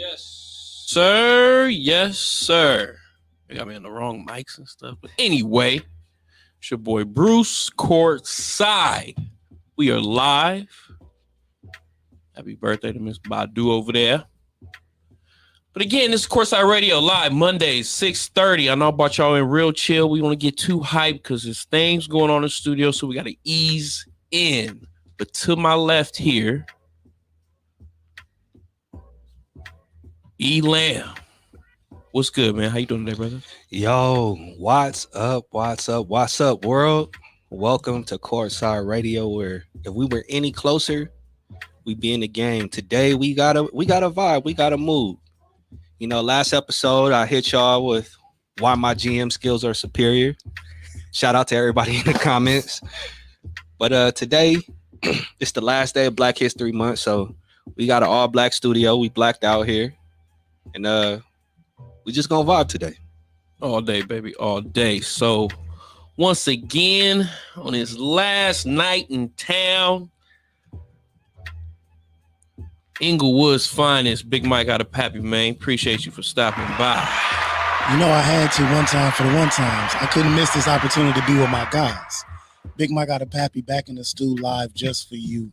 Yes, sir. Yes, sir. They got me on the wrong mics and stuff. But anyway, it's your boy Bruce, Courtside. We are live. Happy birthday to Miss Badu over there. But again, this is Courtside Radio live Mondays, 6:30. I know about y'all in real chill. We want to get too hyped because there's things going on in the studio, so we got to ease in. But to my left here, Elam. What's good, man? How you doing today, brother? Yo, what's up, world? Welcome to Courtside Radio, where if we were any closer, we'd be in the game. Today, we got a vibe. We got a mood. You know, last episode, I hit y'all with why my GM skills are superior. Shout out to everybody in the comments. But today, it's the last day of Black History Month, so we got an all-black studio. We blacked out here. And we just gonna vibe today. All day, baby, all day. So once again, on his last night in town, Inglewood's finest, Big Mike out of Pappy, man. Appreciate you for stopping by. You know, I had to one time for the one times. I couldn't miss this opportunity to be with my guys. Big Mike out of Pappy back in the stew live just for you.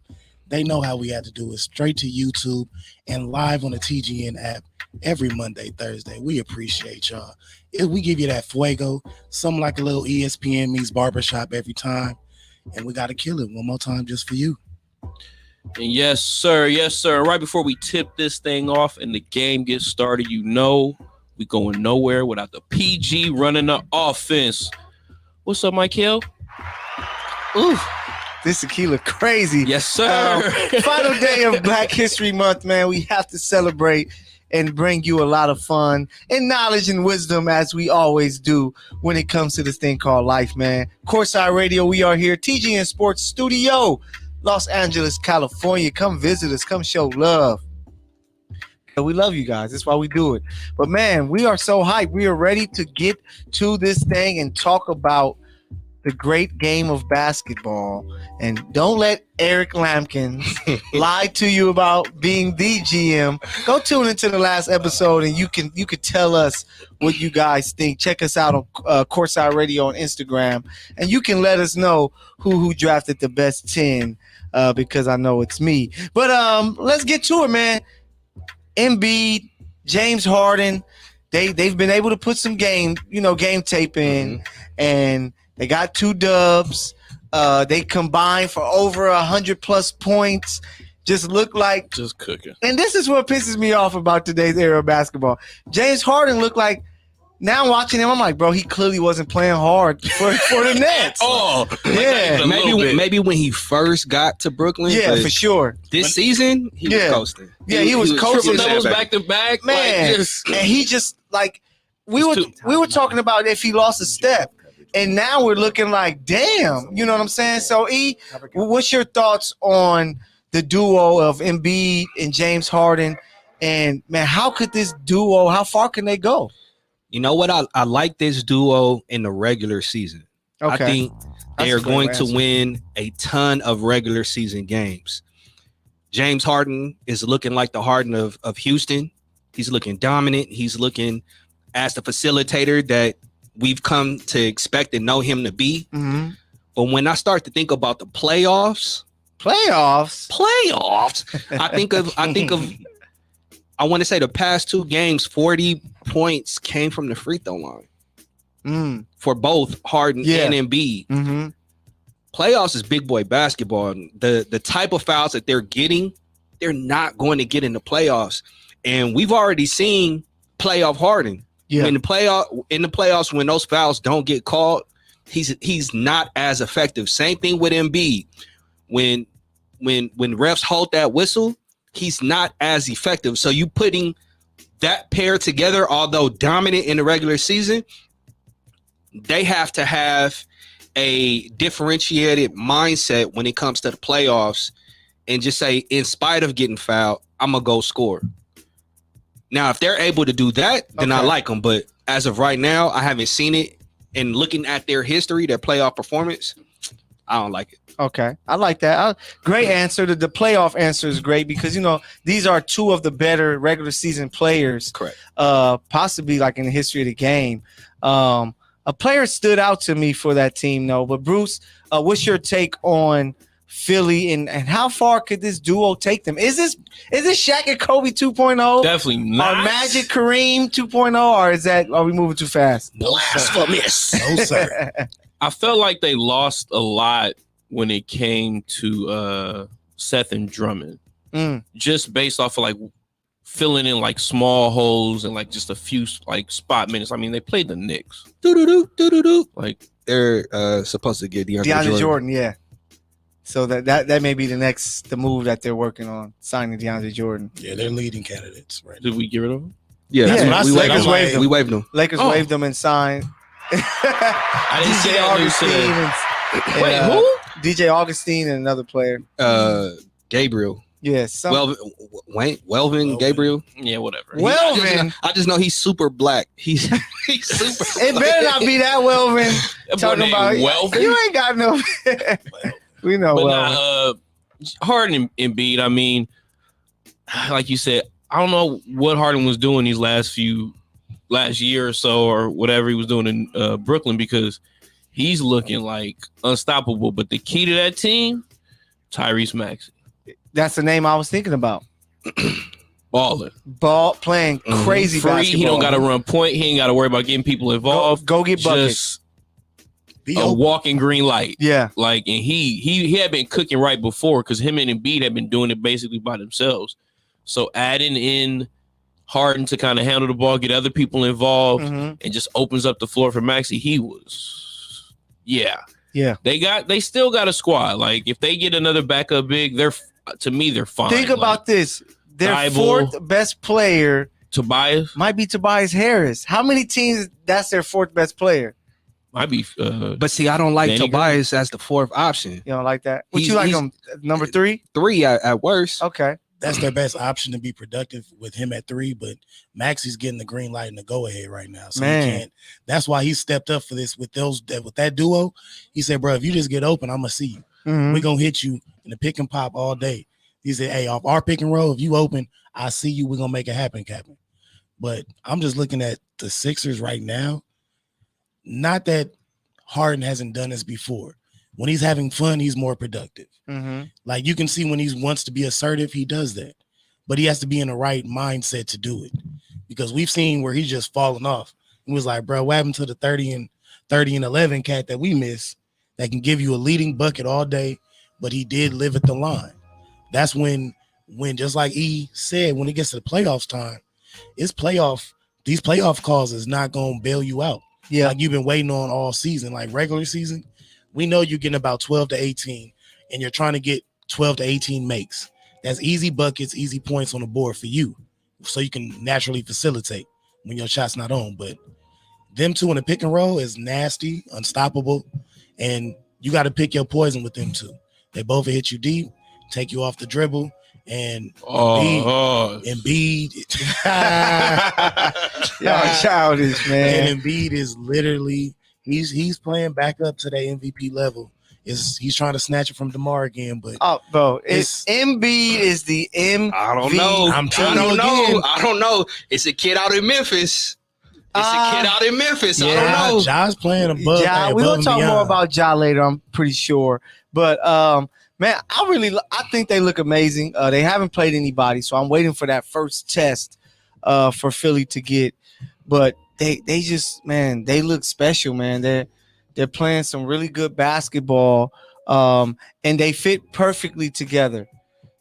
They know how we had to do it. Straight to YouTube and live on the TGN app every Monday, Thursday. We appreciate y'all. We give you that fuego, something like a little ESPN meets barbershop every time. And we got to kill it one more time just for you. And yes, sir. Yes, sir. Right before we tip this thing off and the game gets started, you know we going nowhere without the PG running the offense. What's up, Mike Hill? Ooh, this tequila crazy. Yes, sir. Final day of Black History Month, man. We have to celebrate and bring you a lot of fun and knowledge and wisdom, as we always do when it comes to this thing called life, man. Courtside Radio, we are here. TGN Sports Studio, Los Angeles, California. Come visit us. Come show love. We love you guys. That's why we do it. But, man, we are so hyped. We are ready to get to this thing and talk about the great game of basketball. And don't let Eric Lampkins lie to you about being the GM. Go tune into the last episode and you can tell us what you guys think. Check us out on Courtside Radio on Instagram, and you can let us know who drafted the best 10 because I know it's me. But let's get to it, man. Embiid, James Harden, they've been able to put some game tape in, and they got 2 dubs. They combined for over 100+ points. Just look like just cooking. And this is what pisses me off about today's era of basketball. James Harden looked like, now watching him, I'm like, bro, he clearly wasn't playing hard for the Nets. Oh, yeah. Maybe when he first got to Brooklyn. Yeah, for sure. This season, he was coasting. Yeah, he was coasting. Triple doubles back to back, man. And he just like we were talking about if he lost a step. And now we're looking like, damn, you know what I'm saying? So, E, what's your thoughts on the duo of Embiid and James Harden? And, man, how far can they go? You know what? I like this duo in the regular season. Okay. I think they are going to win a ton of regular season games. James Harden is looking like the Harden of Houston. He's looking dominant. He's looking as the facilitator that we've come to expect and know him to be. Mm-hmm. But when I start to think about the playoffs, I want to say the past 2 games, 40 points came from the free throw line for both Harden and Embiid. Mm-hmm. Playoffs is big boy basketball. The type of fouls that they're getting, they're not going to get in the playoffs. And we've already seen playoff Harden. Yeah. In the playoffs, when those fouls don't get called, he's not as effective. Same thing with Embiid. When refs hold that whistle, he's not as effective. So you putting that pair together, although dominant in the regular season, they have to have a differentiated mindset when it comes to the playoffs and just say, in spite of getting fouled, I'm gonna go score. Now, if they're able to do that, then I like them. But as of right now, I haven't seen it. And looking at their history, their playoff performance, I don't like it. Okay, I like that. Great answer. The playoff answer is great because these are two of the better regular season players. Correct. Possibly like in the history of the game. A player stood out to me for that team, though. But Bruce, what's your take on Philly and how far could this duo take them? Is this Shaq and Kobe 2.0? Definitely not. Or Magic Kareem 2.0? Or are we moving too fast? Blasphemous. No, sir. I felt like they lost a lot when it came to Seth and Drummond. Just based off of like filling in like small holes and like just a few like spot minutes. I mean, they played the Knicks. Like they're supposed to get DeAndre Jordan, yeah. So that may be the move that they're working on, signing DeAndre Jordan. Yeah, they're leading candidates, right? Did we get rid of him? Yeah, that's what I said. We waived them. Lakers waived them and signed. I didn't see that news today. Wait, who? DJ Augustine and another player. Gabriel. Yes. Welvin Gabriel. Yeah, whatever. Welvin. I just know he's super black. He's super. It better not be that Welvin. Talking about Welvin. You ain't got no. We know. But Harden and Embiid. I mean, like you said, I don't know what Harden was doing these last year or so, or whatever he was doing in Brooklyn, because he's looking like unstoppable. But the key to that team, Tyrese Maxey. That's the name I was thinking about. Baller. Playing crazy free. basketball. He don't got to run point. He ain't got to worry about getting people involved. Go get buckets. Just a walking green light. Yeah. Like, and he had been cooking right before, because him and Embiid had been doing it basically by themselves. So adding in Harden to kind of handle the ball, get other people involved, and just opens up the floor for Maxey. He was, yeah. They still got a squad. Like, if they get another backup big, they're fine. Think about this. Their Thibault, fourth best player, Tobias, might be Tobias Harris. How many teams that's their fourth best player? Might be. But see, I don't like Danny Tobias as the fourth option. You don't like that? Would you like him number 3? 3 at worst. Okay. That's their best option to be productive with him at 3, but Maxey's getting the green light and the go ahead right now. So he can't. That's why he stepped up for this with that duo. He said, bro, if you just get open, I'm gonna see you. We're gonna hit you in the pick and pop all day. He said, hey, off our pick and roll, if you open, I see you, we're gonna make it happen, Captain. But I'm just looking at the Sixers right now. Not that Harden hasn't done this before. When he's having fun, he's more productive. Like, you can see when he wants to be assertive, he does that. But he has to be in the right mindset to do it. Because we've seen where he's just fallen off. He was like, bro, what happened to the 30 and 11 cat that we miss that can give you a leading bucket all day, but he did live at the line. That's when just like E said, when it gets to the playoffs time, these playoff calls is not going to bail you out. Yeah. Like you've been waiting on all season, like regular season. We know you're getting about 12 to 18, and you're trying to get 12 to 18 makes. That's easy buckets, easy points on the board for you, so you can naturally facilitate when your shot's not on. But them two in the pick and roll is nasty, unstoppable, and you got to pick your poison with them two. They both hit you deep, take you off the dribble, and Embiid. Y'all childish, man. And Embiid is literally he's playing back up to that MVP level. He's trying to snatch it from DeMar again, but bro, Embiid is the MVP. I don't know. I don't know. It's a kid out in Memphis. I don't know. Ja's playing above. Ja, we're gonna talk more about Ja later, I'm pretty sure. But man, I think they look amazing. They haven't played anybody, so I'm waiting for that first test for Philly to get. But they just, man, they look special, man. They're playing some really good basketball, and they fit perfectly together.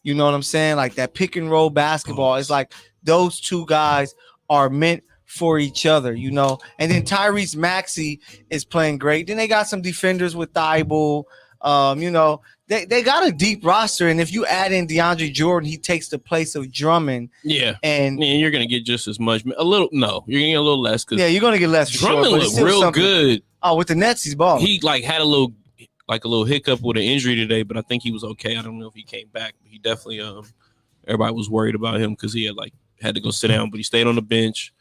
You know what I'm saying? Like that pick and roll basketball. It's like those two guys are meant for each other, you know. And then Tyrese Maxey is playing great. Then they got some defenders with Thibault. You know, they got a deep roster, and if you add in DeAndre Jordan, he takes the place of Drummond. And you're gonna get just as much. You're gonna get a little less. You're gonna get less. Drummond looked real good. Oh, with the Nets, he's balling. He had a little hiccup with an injury today, but I think he was okay. I don't know if he came back, but he definitely everybody was worried about him because he had to go sit down, but he stayed on the bench.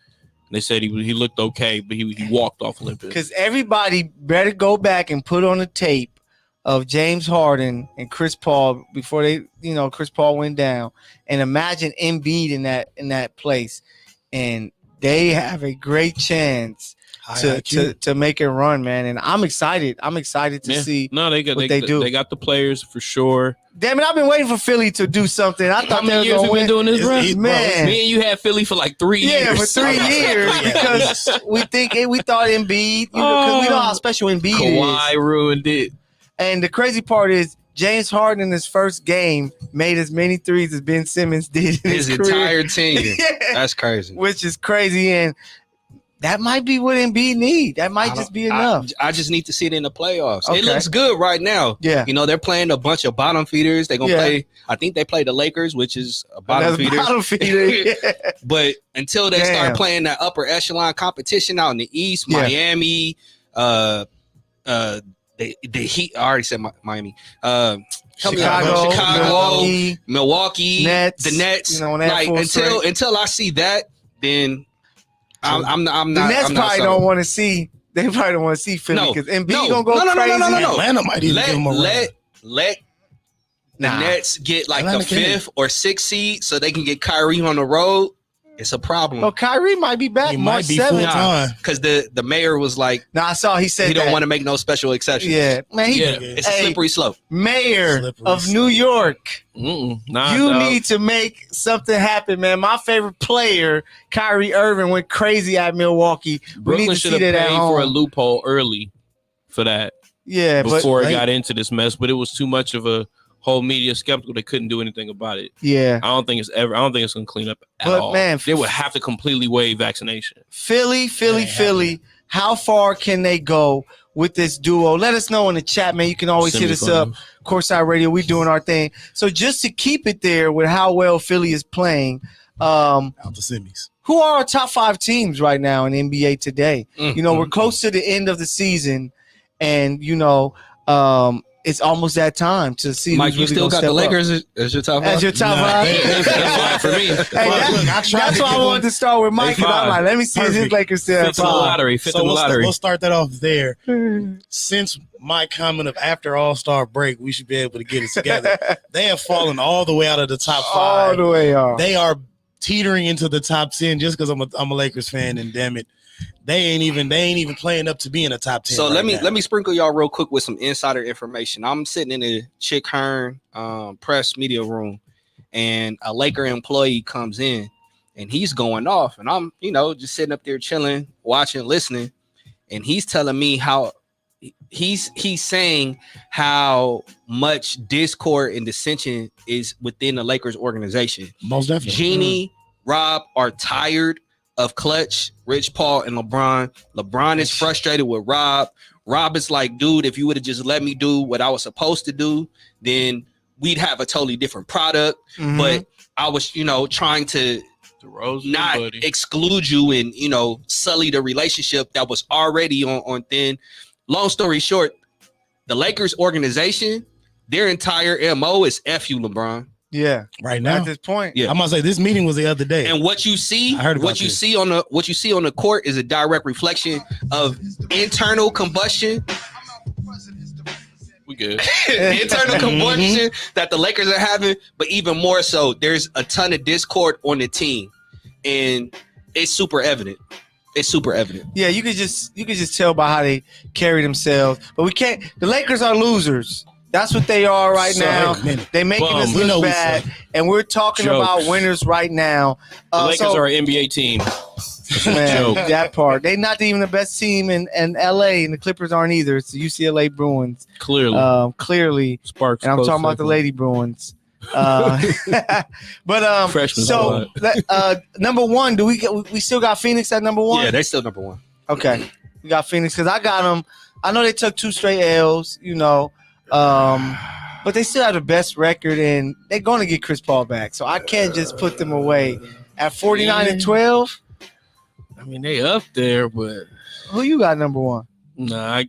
They said he looked okay, but he walked off Olympus. Because everybody better go back and put on the tape of James Harden and Chris Paul before Chris Paul went down, and imagine Embiid in that place, and they have a great chance to make a run, man. And I'm excited. I'm excited to see what they do. They got the players for sure. Damn it, I've been waiting for Philly to do something. I thought How many years have we been doing this, bro? Man. Me and you had Philly for like 3 years. Yeah, for 3 years because we thought Embiid, because we know how special Embiid is. Kawhi ruined it. And the crazy part is James Harden in his first game made as many threes as Ben Simmons did in his entire tenure. Yeah. That's crazy. Which is crazy, and that might be what Embiid need. That might just be enough. I just need to see it in the playoffs. Okay. It looks good right now. Yeah. They're playing a bunch of bottom feeders. They're going to play, I think they play the Lakers, which is a bottom feeder. Bottom feeder, yeah. But until they start playing that upper echelon competition out in the East, Miami, the Heat, I already said Miami. Chicago, Milwaukee, Nets, the Nets. Like until I see that, then I'm not. The Nets probably don't want to see. They probably don't want to see Philly because Embiid gonna go crazy. No. Atlanta might even give him a run. Let the Nets get like Atlanta the 5th or 6th seed so they can get Kyrie on the road. It's a problem. Well, Kyrie might be back. He might be full time because the mayor was like, I saw he said he don't want to make no special exceptions. Yeah, man, it's a slippery slope. Mayor of New York, you need to make something happen, man. My favorite player, Kyrie Irving, went crazy at Milwaukee. We need to see that at home. For a loophole early for that. Yeah, before it got into this mess, but it was too much of a whole media skeptical. They couldn't do anything about it. Yeah, I don't think it's going to clean up at all. Man, they would have to completely waive vaccination. Philly. How far can they go with this duo? Let us know in the chat, man. You can always hit us up. Courtside Radio, we doing our thing. So just to keep it there with how well Philly is playing, out the semis. Who are our top 5 teams right now in NBA today? We're close to the end of the season, and it's almost that time to see. Mike, you still got the Lakers as your top 5? As your top 5? For me. That's why I wanted to start with Mike. And I'm like, let me see if his Lakers still have 5. Fifth in the lottery. We'll start that off there. Since my comment of after All-Star break, we should be able to get it together. They have fallen all the way out of the top 5. All the way off. They are teetering into the top 10 just because I'm a Lakers fan, and damn it, they ain't even playing up to be in the top 10. So let me sprinkle y'all real quick with some insider information. I'm sitting in the Chick Hearn press media room, and a Laker employee comes in, and he's going off, and I'm just sitting up there chilling, watching, listening, and he's telling me how he's saying how much discord and dissension is within the Lakers organization. Most definitely. Jeannie, Rob are tired of Clutch, Rich Paul, and LeBron. LeBron is frustrated with Rob. Rob is like, dude, if you would have just let me do what I was supposed to do, then we'd have a totally different product. But I was, trying to not exclude you and, sully the relationship that was already on thin. Long story short, the Lakers organization, their entire MO is F you, LeBron. Yeah, right now at this point. Yeah, I'm gonna say this meeting was the other day, and what you see on the court is a direct reflection of internal combustion. We good. Internal combustion that the Lakers are having, but even more so, there's a ton of discord on the team, and it's super evident. Yeah, you could just tell by how they carry themselves, but we can't. The Lakers are losers. That's what they are right now. They making us look bad, and we're talking about winners right now. The Lakers are an NBA team. Man, that part. They're not even the best team in LA, and the Clippers aren't either. It's the UCLA Bruins. Clearly. Sparks. And I'm talking about the Lady Bruins. But Freshman so number 1, do we still got Phoenix at number 1? Yeah, they still number 1. Okay, we got Phoenix because I got them. I know they took 2 straight L's, but they still have the best record, and they're going to get Chris Paul back. So I can't just put them away at 49-12. I mean, they up there, but who you got number 1? Nah,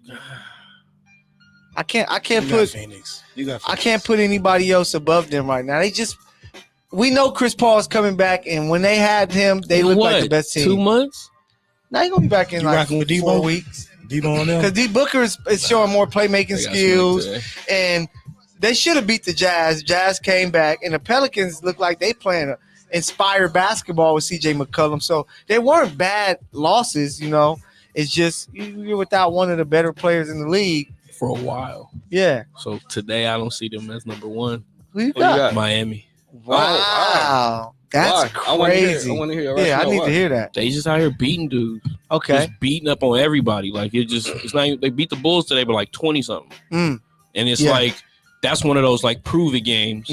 I can't you put Phoenix. I can't put anybody else above them right now. We know Chris Paul is coming back, and when they had him, they looked like the best team. 2 months? Now he's gonna be back in like 4 weeks. Debo on them. Because D Booker is showing more playmaking skills, and they should have beat the Jazz. Jazz came back, and the Pelicans look like they playing inspired basketball with C.J. McCollum. So they weren't bad losses, you know. It's just you're without one of the better players in the league for a while. Yeah. So today I don't see them as number one. Who you got? Miami. Wow. That's crazy. I want to hear your I need to hear that. They just out here beating dudes. Okay. Just beating up on everybody. Like it's not even, they beat the Bulls today by like 20 something. And it's like that's one of those like prove it games.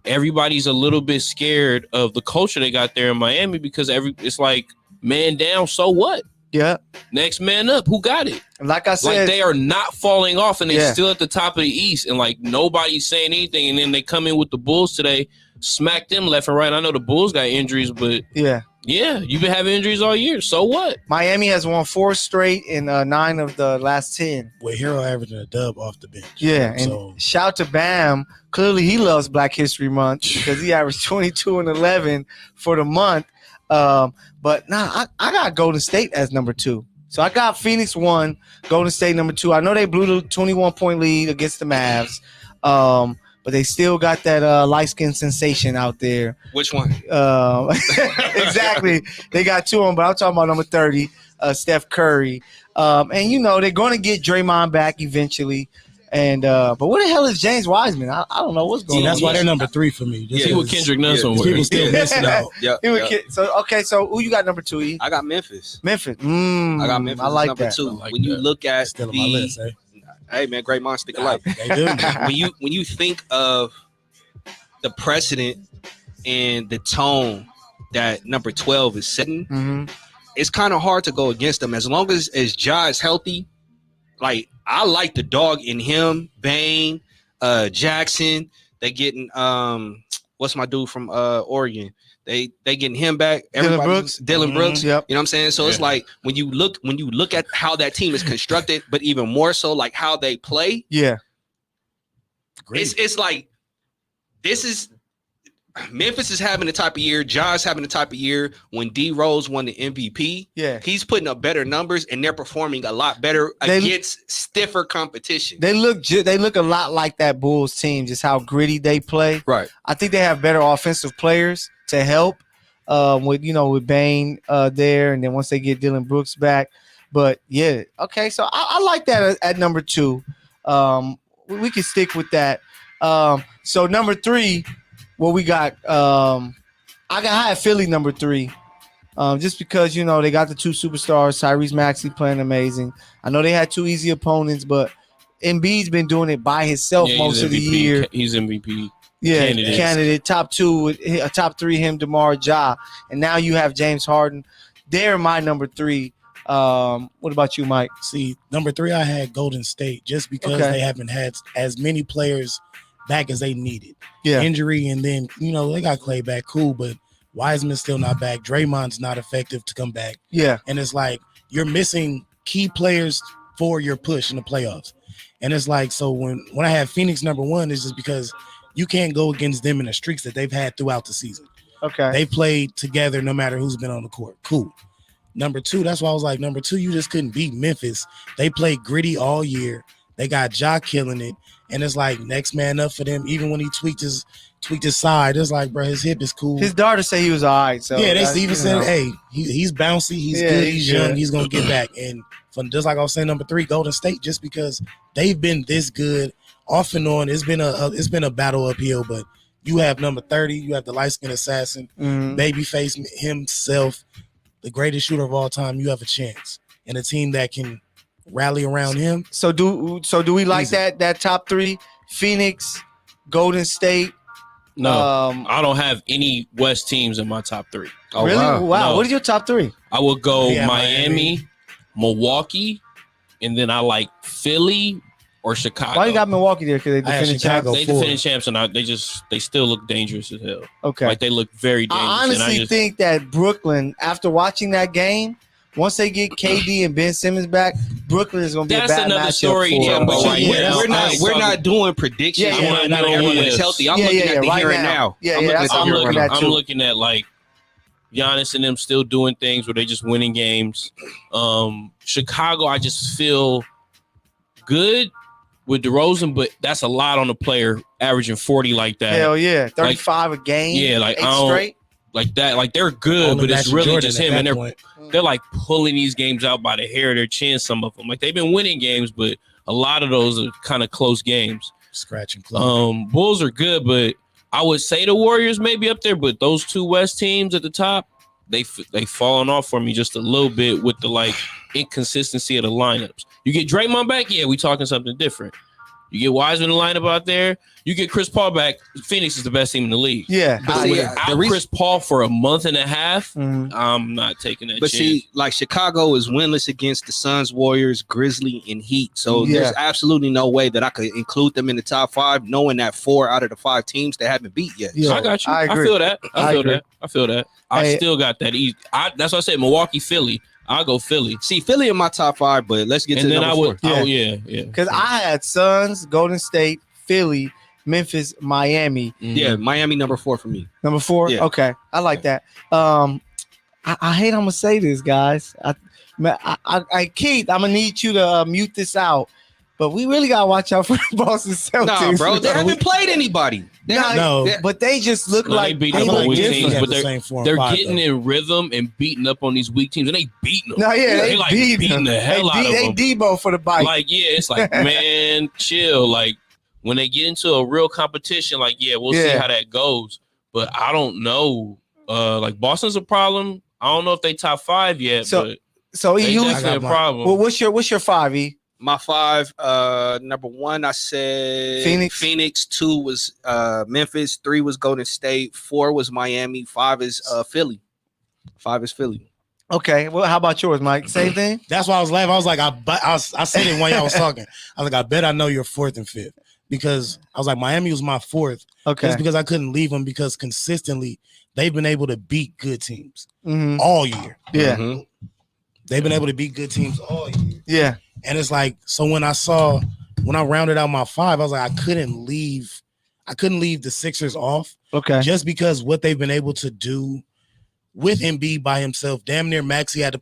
Everybody's a little bit scared of the culture they got there in Miami because it's like man down, so what? Yeah. Next man up. Who got it? Like I said, like they are not falling off and they're still at the top of the East and like nobody's saying anything. And then they come in with the Bulls today, smack them left and right. I know the Bulls got injuries, but yeah, you've been having injuries all year. So what? Miami has won 4 straight in 9 of the last 10. With Hero averaging a dub off the bench. Yeah, and shout to Bam. Clearly he loves Black History Month because he averaged 22 and 11 for the month. But I got Golden State as number 2. So I got Phoenix 1, Golden State number 2. I know they blew the 21-point lead against the Mavs, but they still got that light-skinned sensation out there. Which one? Exactly. They got 2 of them, but I'm talking about number 30, Steph Curry. And, you know, they're going to get Draymond back eventually. And but what the hell is James Wiseman? I don't know what's going on. That's why they're number 3 for me. Just with Kendrick Nunn somewhere. People still missing out. So who you got number 2? E? I got Memphis. I got Memphis. I like number that. 2. Like when you look at still on my list, hey man, great minds think alike. They do. when you think of the precedent and the tone that number 12 is setting, it's kind of hard to go against them as long as Ja is healthy. Like I like the dog in him, Bane, Jackson. They getting what's my dude from Oregon? They getting him back. Dylan Brooks. Yep. You know what I'm saying? So it's like when you look at how that team is constructed, but even more so like how they play. Yeah. It's like this is Memphis is having the type of year. Ja's having the type of year when D Rose won the MVP. Yeah, he's putting up better numbers and they're performing a lot better against stiffer competition. They look a lot like that Bulls team, just how gritty they play. Right. I think they have better offensive players to help with Bane there, and then once they get Dylan Brooks back. But yeah, okay. So I like that at number 2. We can stick with that. So number 3. Well, we got I had Philly number 3, just because they got the 2 superstars, Tyrese Maxey playing amazing. I know they had 2 easy opponents, but Embiid's been doing it by himself most of the year. He's MVP. Candidate top 2, top 3 him, DeMar, Ja, and now you have James Harden. They're my number 3. What about you, Mike? See, number 3, I had Golden State just because they haven't had as many players back as they needed. Injury, and then they got Clay back, cool, but Wiseman's still not back. Draymond's not effective to come back. And it's like you're missing key players for your push in the playoffs. And it's like, so when I have Phoenix number 1, it's just because you can't go against them in the streaks that they've had throughout the season. They played together no matter who's been on the court. Cool. Number 2, that's why I was like, number 2, you just couldn't beat Memphis. They played gritty all year. They got Ja killing it. And it's like next man up for them. Even when he tweaked his side, it's like, bro, his hip is cool. His daughter said he was all right. So yeah, they even said, hey, he's bouncy, he's good, he's young, he's gonna get back. And from just like I was saying, number 3, Golden State, just because they've been this good off and on, it's been a battle uphill. But you have number 30, you have the light skinned assassin, babyface himself, the greatest shooter of all time. You have a chance, and a team that can rally around him. So do we like that top 3? Phoenix, Golden State. No, I don't have any West teams in my top 3. Oh, really? Wow. No. What is your top 3? I would go Miami, Milwaukee, and then I like Philly or Chicago. Why you got Milwaukee there? Because they defended champs. They defended champs, and they still look dangerous as hell. Okay, like they look very dangerous. I honestly think that Brooklyn, after watching that game, once they get KD and Ben Simmons back, Brooklyn is going to be a bad matchup story. We're not doing predictions. Not everyone is healthy. I'm looking at the here and now. I'm looking at I'm looking at like Giannis and them still doing things where they just winning games. Chicago, I just feel good with DeRozan, but that's a lot on a player averaging 40 like that. Hell yeah, 35 a game. Yeah, like 8 I don't straight. like that. Like they're good, Only but it's Magic really Jordan just at him, that and point. they're like pulling these games out by the hair of their chin. Some of them, like they've been winning games, but a lot of those are kind of close games. Scratch and claw. Bulls are good, but I would say the Warriors may be up there, but those two West teams at the top, they fallen off for me just a little bit with the like inconsistency of the lineups. You get Draymond back, yeah, we talking something different. You get Wiseman in the lineup out there. You get Chris Paul back. Phoenix is the best team in the league. Yeah. But without Chris Paul for a month and a half, I'm not taking that But chance. see, like Chicago is winless against the Suns, Warriors, Grizzly, and Heat. So there's absolutely no way that I could include them in the top 5, knowing that 4 out of the 5 teams they haven't beat yet. Yeah. I got you. I I agree. feel that. I feel that. I Hey. still got that. That's why I said Milwaukee, Philly. I'll go Philly. See, Philly in my top 5, but let's get And to then I number would. 4. Oh, yeah. Because I had Suns, Golden State, Philly, Memphis, Miami. Yeah, Miami number 4 for me. Number 4? Yeah. Okay. I like that. I hate I'm going to say this, guys. Keith, I'm going to need you to mute this out. But we really got to watch out for the Boston Celtics. Nah, bro, they haven't played anybody. But they just look No, they like beat they up on look weak different. teams, but the same 4 and they're 5, getting in rhythm and beating up on these weak teams, and they beating them. No, yeah, they they like beating beating the hell out of They them. Debo for the bite. Like, yeah, it's like, man, chill. Like, when they get into a real competition, like, yeah, we'll see how that goes. But I don't know. Like, Boston's a problem. I don't know if they top 5 yet, but they definitely a problem. Well, what's your 5, E? My 5, number 1, I said Phoenix. 2 was Memphis. 3 was Golden State. 4 was Miami. 5 is Philly. 5 is Philly. Okay. Well, how about yours, Mike? Same thing? That's why I was laughing. I was like, I said it when y'all was talking. I was like, I bet I know you're 4th and 5th. Because I was like, Miami was my 4th. Okay. That's because I couldn't leave them because consistently they've been able to beat good teams all year. Yeah. Mm-hmm. They've been able to beat good teams all year. Yeah. And it's like, so when I rounded out my 5, I was like, I couldn't leave the Sixers off. Okay. Just because what they've been able to do with Embiid by himself, damn near max, he had to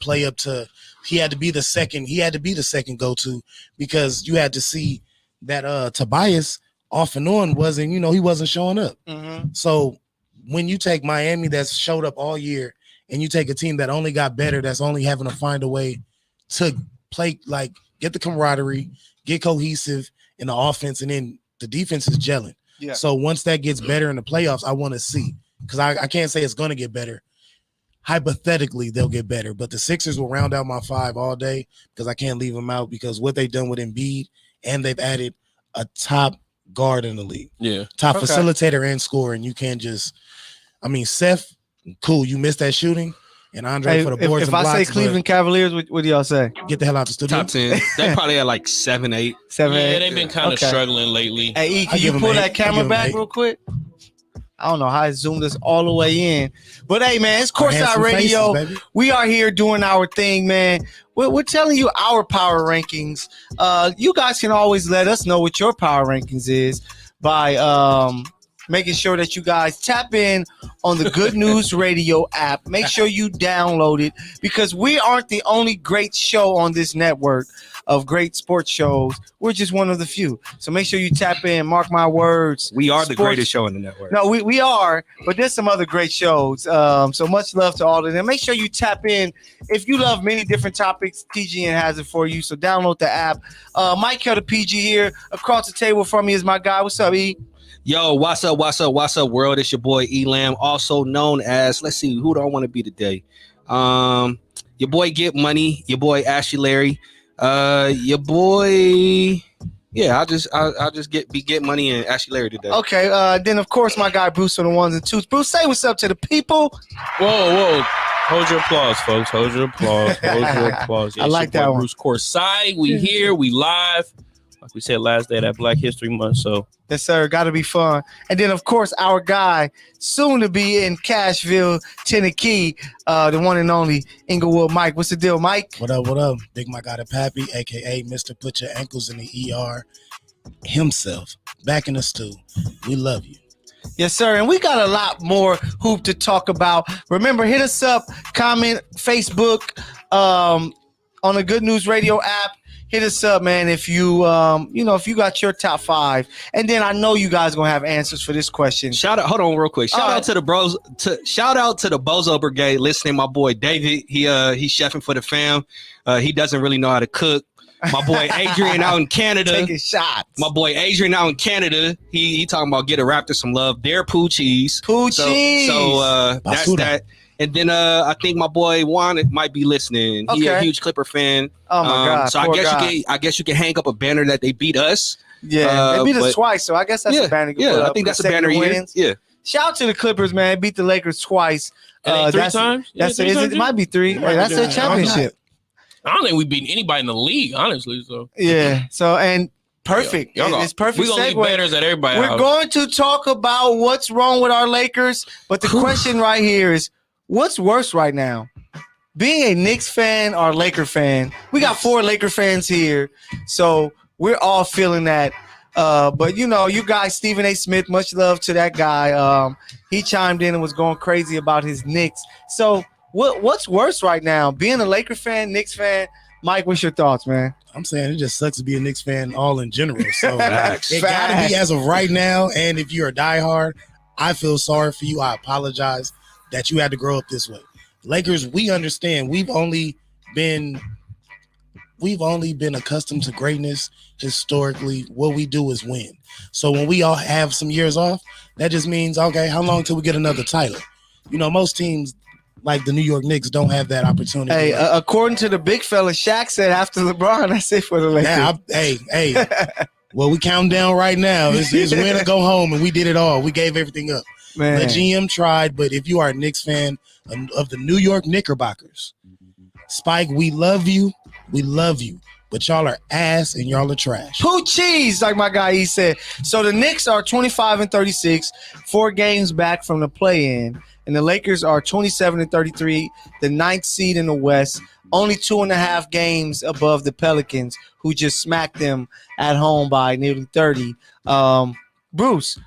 be the second go-to because you had to see that Tobias off and on he wasn't showing up. Mm-hmm. So when you take Miami that's showed up all year and you take a team that only got better, that's only having to find a way to play, like get the camaraderie, get cohesive in the offense, and then the defense is gelling. Yeah. So once that gets better in the playoffs, I want to see, because I can't say it's going to get better. Hypothetically, they'll get better, but the Sixers will round out my 5 all day because I can't leave them out because what they've done with Embiid, and they've added a top guard in the league. Yeah. Top facilitator and scorer. And you can't just, Seth, cool, you missed that shooting. And Andre for the boards if and blocks. I say Cleveland Cavaliers, what do y'all say? Get the hell out the studio. Top 10. They probably had like 7, 8. 7, Yeah, 8. they've been kind of struggling lately. Hey, E, I can give you him pull an that 8. I camera give him back an 8. real quick? I don't know how I zoomed this all the way in. But hey, man, it's Courtside Handsome Radio. faces, baby. We are here doing our thing, man. We're telling you our power rankings. You guys can always let us know what your power rankings is by making sure that you guys tap in on the Good News Radio app. Make sure you download it because we aren't the only great show on this network of great sports shows. We're just one of the few. So make sure you tap in. Mark my words. We are the greatest show in the network. No, we are, but there's some other great shows. So much love to all of them. Make sure you tap in. If you love many different topics, TGN has it for you. So download the app. Mike Kelder PG here. Across the table from me is my guy. What's up, E? Yo, what's up, world? It's your boy Elam, also known as, let's see, who do I want to be today? Your boy Get Money, your boy Ashley Larry, your boy, I'll just get Money and Ashley Larry today. Okay, then of course my guy Bruce on the ones and twos. Bruce, say what's up to the people. Whoa. Hold your applause, folks. Hold your applause. Yes, I like that one. Bruce Courtside. We here. We live. Like we said last day, that Black History Month. So Yes, sir. Got to be fun. And then, of course, our guy, soon to be in Cashville, Tennessee, the one and only Inglewood Mike. What's the deal, Mike? What up? Big Mike got a pappy, a.k.a. Mr. Put Your Ankles in the ER himself. Back in the stew. We love you. Yes, sir. And we got a lot more hoop to talk about. Remember, hit us up, comment, Facebook, on the Good News Radio app. Hit us up, man, if you if you got your top 5. And then I know you guys gonna have answers for this question. Hold on real quick. Shout out to the bros. Shout out to the Bozo Brigade listening. My boy David, he's chefing for the fam. He doesn't really know how to cook. My boy Adrian out in Canada. Taking shots. My boy Adrian out in Canada. He talking about get a Raptor some love. They're poo cheese. Cheese. So that's that. And then I think my boy Juan might be listening. He's a huge Clipper fan. Oh my God! So I guess you can hang up a banner that they beat us. Yeah, they beat us twice, so I guess that's a banner. I think that's a banner here. Yeah. Shout out to the Clippers, man. Beat the Lakers twice. 3 times. It might be 3. That's a championship. I don't think we beat anybody in the league, honestly. So yeah. So and perfect. It's perfect. We're gonna leave banners at everybody. We're going to talk about what's wrong with our Lakers, but the question right here is, what's worse right now? Being a Knicks fan or Laker fan? We got 4 Laker fans here, so we're all feeling that. But you guys, Stephen A. Smith, much love to that guy. He chimed in and was going crazy about his Knicks. So what's worse right now? Being a Laker fan, Knicks fan? Mike, what's your thoughts, man? I'm saying it just sucks to be a Knicks fan all in general. So it gotta be as of right now. And if you're a diehard, I feel sorry for you. I apologize that you had to grow up this way. Lakers, we understand. We've only been accustomed to greatness historically. What we do is win. So when we all have some years off, that just means, okay, how long till we get another title? Most teams like the New York Knicks don't have that opportunity. Hey, according to the big fella, Shaq said after LeBron, that's it for the Lakers. Hey. Well, we counting down right now. It's win or go home, and we did it all. We gave everything up. Man. The GM tried, but if you are a Knicks fan of the New York Knickerbockers, Spike, we love you. We love you. But y'all are ass and y'all are trash. Poo cheese, like my guy he said. So the Knicks are 25-36, 4 games back from the play-in. And the Lakers are 27-33, the 9th seed in the West, only 2.5 games above the Pelicans, who just smacked them at home by nearly 30. Bruce,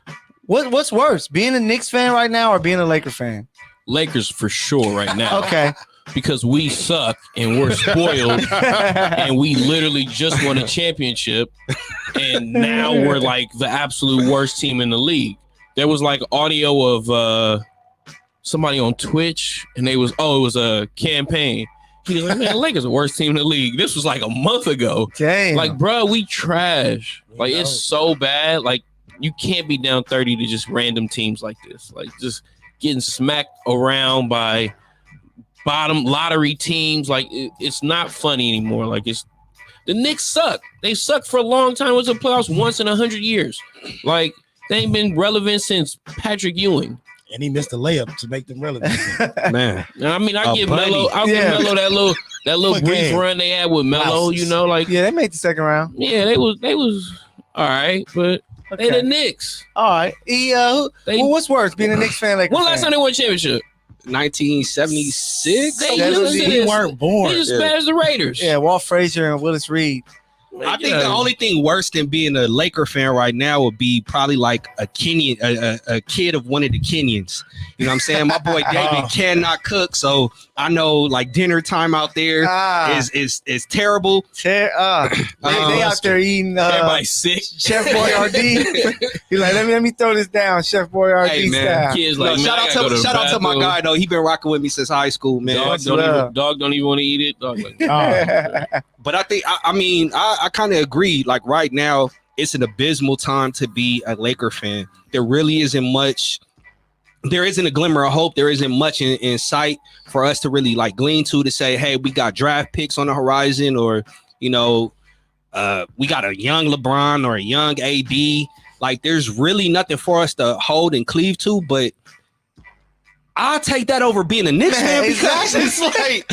what's worse, being a Knicks fan right now or being a Laker fan? Lakers for sure right now. Okay. Because we suck and we're spoiled and we literally just won a championship and now we're like the absolute worst team in the league. There was like audio of somebody on Twitch and it was a campaign. He was like, man, Lakers are the worst team in the league. This was like a month ago. Damn. Like, bro, we trash. Like, it's so bad. Like, you can't be down 30 to just random teams like this. Like, just getting smacked around by bottom lottery teams. Like, it's not funny anymore. Like, the Knicks suck. They sucked for a long time. It was the playoffs once in 100 years. Like, they ain't been relevant since Patrick Ewing. And he missed a layup to make them relevant. Man. I mean, I give Melo that little brief run they had with Melo, like they made the second round. Yeah, they was all right, but they the Knicks. All right. What's worse, being a Knicks fan? Like, when last time they won a championship? 1976. We weren't born. They just bad as the Raiders. Yeah, Walt Frazier and Willis Reed. I think the only thing worse than being a Laker fan right now would be probably like a kid of one of the Kenyans. You know what I'm saying? My boy David cannot cook, so I know like dinner time out there is terrible. They out there eating. Everybody's sick. Chef Boyardee. He's like, let me throw this down, Chef Boyardee style. Kids like, shout out to my guy though. He been rocking with me since high school, man. Dog don't even want to eat it. Dog like, But I think I kind of agree. Like right now, it's an abysmal time to be a Laker fan. There really isn't much. There isn't a glimmer of hope. There isn't much in sight for us to really like glean to say, hey, we got draft picks on the horizon, or we got a young LeBron or a young AD. Like there's really nothing for us to hold and cleave to. But I'll take that over being a Knicks fan because it's like,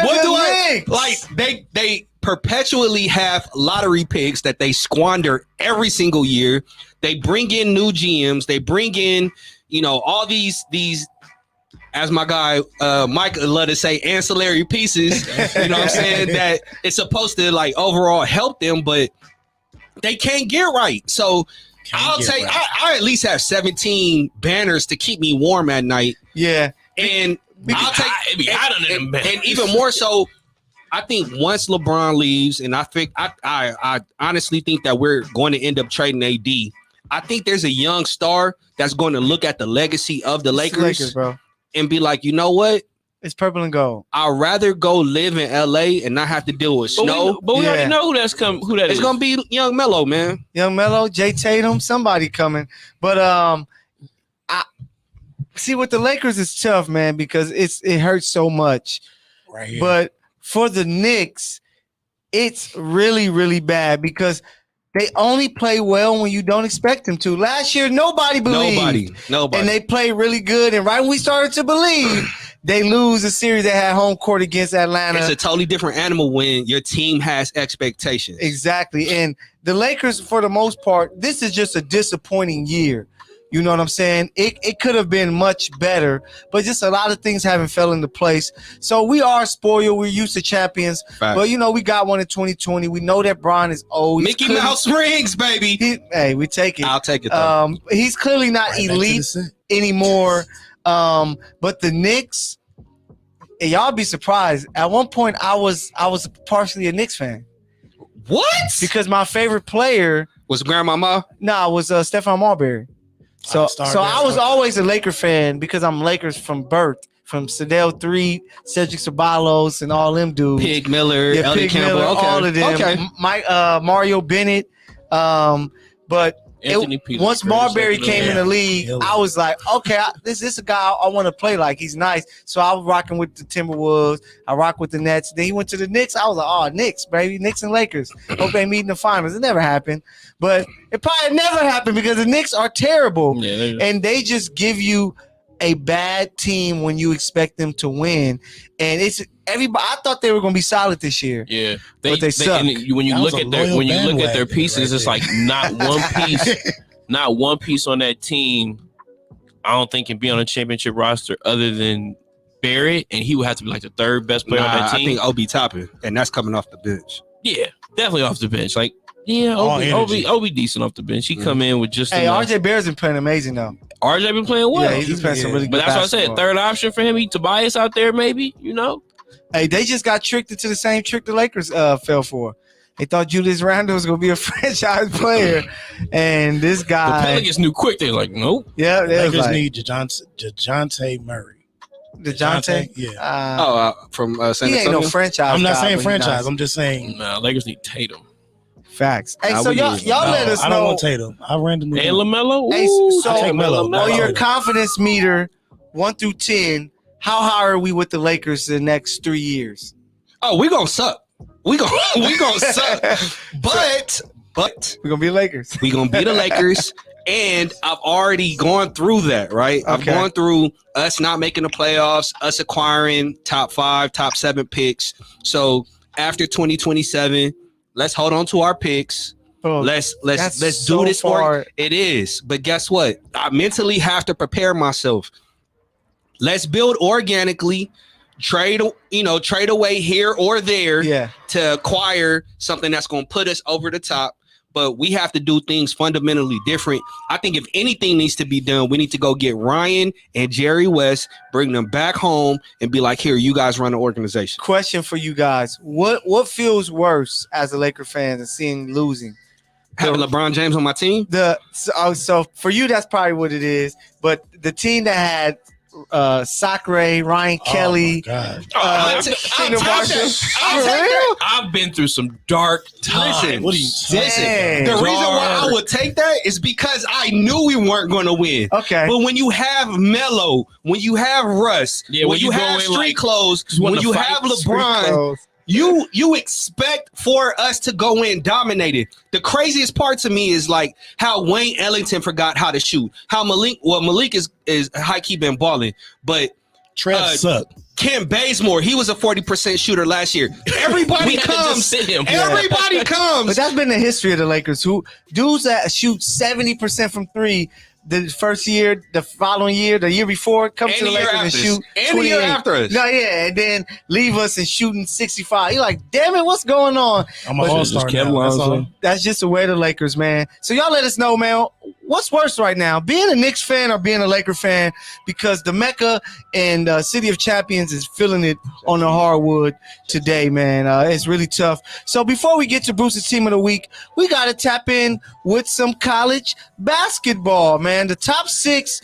what do I like? They perpetually have lottery picks that they squander every single year. They bring in new GMs. They bring in, all these, as my guy Mike would love to say, ancillary pieces. You know what I'm saying? That it's supposed to like overall help them, but they can't get right. So I'll take. I at least have 17 banners to keep me warm at night. Yeah, and I'll take. It'd be hot under them banners. And even more so, I think once LeBron leaves, and I honestly think that we're going to end up trading AD. I think there's a young star that's going to look at the legacy of the Lakers, bro, and be like, you know what? It's purple and gold. I'd rather go live in LA and not have to deal with snow. But we already know who that is. It's gonna be Young Melo, man. Young Melo, Jay Tatum, somebody coming. But I see with the Lakers it's tough, man, because it hurts so much. Right here. But for the Knicks, it's really, really bad because they only play well when you don't expect them to. Last year, nobody believed. Nobody. And they played really good. And right when we started to believe, they lose a series they had home court against Atlanta. It's a totally different animal when your team has expectations. Exactly. And the Lakers, for the most part, this is just a disappointing year. You know what I'm saying? It could have been much better, but just a lot of things haven't fell into place. So we are spoiled. We're used to champions. Right. But, we got one in 2020. We know that Bron is old. Mickey Mouse rings, baby. Hey, we take it. I'll take it, though. He's clearly not elite anymore. But the Knicks, and y'all be surprised. At one point, I was partially a Knicks fan. What? Because my favorite player was Grandmama? No, it was Stephon Marbury. So I was always a Laker fan because I'm Lakers from birth, from Sedell 3, Cedric Ceballos, and all them dudes. Pig Miller, Elder Campbell, all of them. Okay. Mario Bennett. But once Marbury came in the league, I was like, okay, this is a guy I want to play like. He's nice. So I was rocking with the Timberwolves. I rock with the Nets. Then he went to the Knicks. I was like, oh, Knicks, baby. Knicks and Lakers. Hope they meet in the finals. It never happened. But it probably never happened because the Knicks are terrible. Yeah, and they just give you a bad team when you expect them to win. And it's everybody. I thought they were going to be solid this year. Yeah, but they suck. When you look at their pieces, it's like not one piece on that team. I don't think can be on a championship roster other than Barrett, and he would have to be like the third best player on that team. I think Obi topping, and that's coming off the bench. Yeah, definitely off the bench. Like, yeah, Obi decent off the bench. He come in with just. Hey, RJ Barrett's been playing amazing though. RJ been playing well. Yeah, he's playing some really good. But that's what I said. Third option for him. Tobias out there, maybe. Hey, they just got tricked into the same trick the Lakers fell for. They thought Julius Randle was going to be a franchise player, and this guy. The Pelicans knew quick. They're like, nope. Yeah, Lakers need DeJounte Murray. DeJounte? Yeah. From San Antonio? He ain't no franchise. I'm not saying franchise. I'm just saying. Nah, Lakers need Tatum. Facts. Hey, so y'all let us know. I don't want Tatum. I randomly. Hey, LaMelo. Hey, so I take Melo. On your confidence meter, 1 through 10, how high are we with the Lakers the next 3 years? Oh, we gonna suck. We gonna suck. But we're gonna be Lakers. We gonna be the Lakers. And I've already gone through that, right? Okay. I've gone through us not making the playoffs, us acquiring top 5, top 7 picks. So after 2027, let's hold on to our picks. Bro, let's do this for it is. But guess what? I mentally have to prepare myself. Let's build organically, trade away here or there to acquire something that's going to put us over the top. But we have to do things fundamentally different. I think if anything needs to be done, we need to go get Ryan and Jerry West, bring them back home, and be like, here, you guys run the organization. Question for you guys. What feels worse as a Laker fan than seeing losing? Having LeBron James on my team? So for you, that's probably what it is. But the team that had Sacre, Ryan Kelly. I've been through some dark times. What are you saying? The reason why I would take that is because I knew we weren't going to win. Okay. But when you have Melo, when you have Russ, when you have street clothes, when you have LeBron, you expect for us to go in dominated. The craziest part to me is like how Wayne Ellington forgot how to shoot. How Malik is high key been balling, but Trev sucked. Ken Bazemore, he was a 40% shooter last year. Everybody comes. Everybody comes. But that's been the history of the Lakers. Who dudes that shoot 70% from 3 the first year, the following year, the year before, come to the Lakers and shoot and the year after us. No, yeah, and then leave us and shooting 65. You're like, damn it, what's going on? I'm an all-star now. That's just the way of the Lakers, man. So y'all let us know, man, what's worse right now, being a Knicks fan or being a Laker fan? Because the Mecca and City of Champions is feeling it on the hardwood today, man. It's really tough. So before we get to Bruce's Team of the Week, we got to tap in with some college basketball, man. The top 6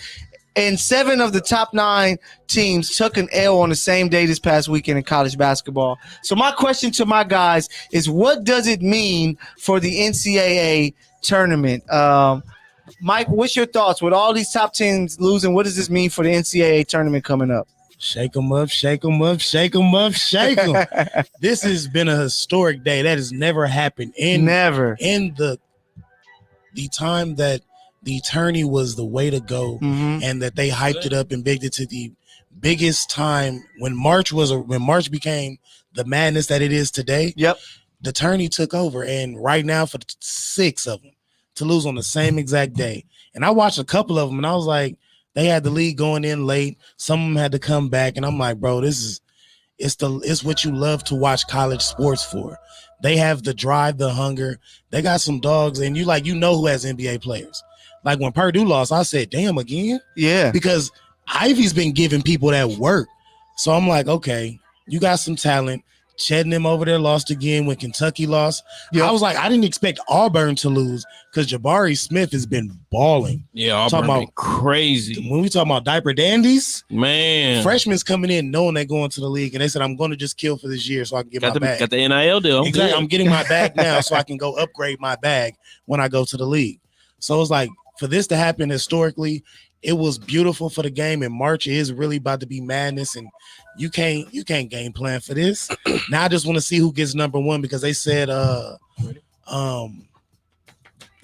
and 7 of the top 9 teams took an L on the same day this past weekend in college basketball. So my question to my guys is, what does it mean for the NCAA tournament? Mike, what's your thoughts? With all these top teams losing, what does this mean for the NCAA tournament coming up? Shake them up, shake them up, shake them up, shake them. This has been a historic day. That has never happened. In the time that the tourney was the way to go, and that they hyped it up and bigged it to the biggest time when March became the madness that it is today. Yep. The tourney took over, and right now for 6 of them to lose on the same exact day. And I watched a couple of them, and I was like, they had the league going in late. Some of them had to come back, and I'm like, bro, it's what you love to watch college sports for. They have the drive, the hunger. They got some dogs, and you know who has NBA players. Like when Purdue lost, I said, damn, again? Yeah. Because Ivy's been giving people that work. So I'm like, okay, you got some talent. Chettenham over there lost again when Kentucky lost. Yep. I was like, I didn't expect Auburn to lose because Jabari Smith has been balling. Yeah, Auburn been crazy. When we talk about diaper dandies, man, freshmen coming in knowing they're going to the league, and they said, I'm going to just kill for this year so I can get my bag. Got the NIL deal. Exactly. I'm getting my bag now so I can go upgrade my bag when I go to the league. So it's like, for this to happen historically, it was beautiful for the game, and March is really about to be madness, and you can't game plan for this. Now I just want to see who gets number 1, because they said the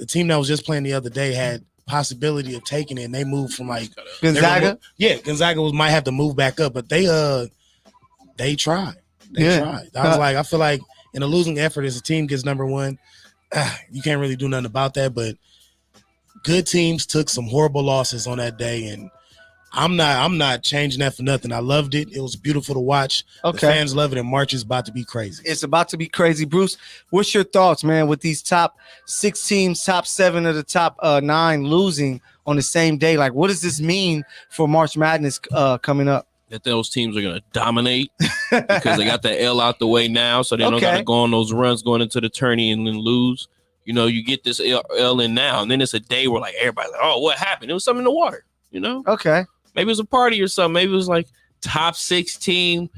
team that was just playing the other day had possibility of taking it, and they moved from like Gonzaga. Gonzaga might have to move back up, but they tried. They tried. I feel like in a losing effort, as a team gets number 1, you can't really do nothing about that, but good teams took some horrible losses on that day, and I'm not changing that for nothing. I loved it. It was beautiful to watch. Okay. The fans love it, and March is about to be crazy. It's about to be crazy. Bruce, what's your thoughts, man, with these top 6 teams, top 7 of the top 9 losing on the same day? Like, what does this mean for March Madness coming up? That those teams are going to dominate because they got the L out the way now, so they don't got to go on those runs going into the tourney and then lose. You know, you get this L in now, and then it's a day where like everybody's like, oh, what happened? It was something in the water, you know? Okay. Maybe it was a party or something. Maybe it was like top 6 team,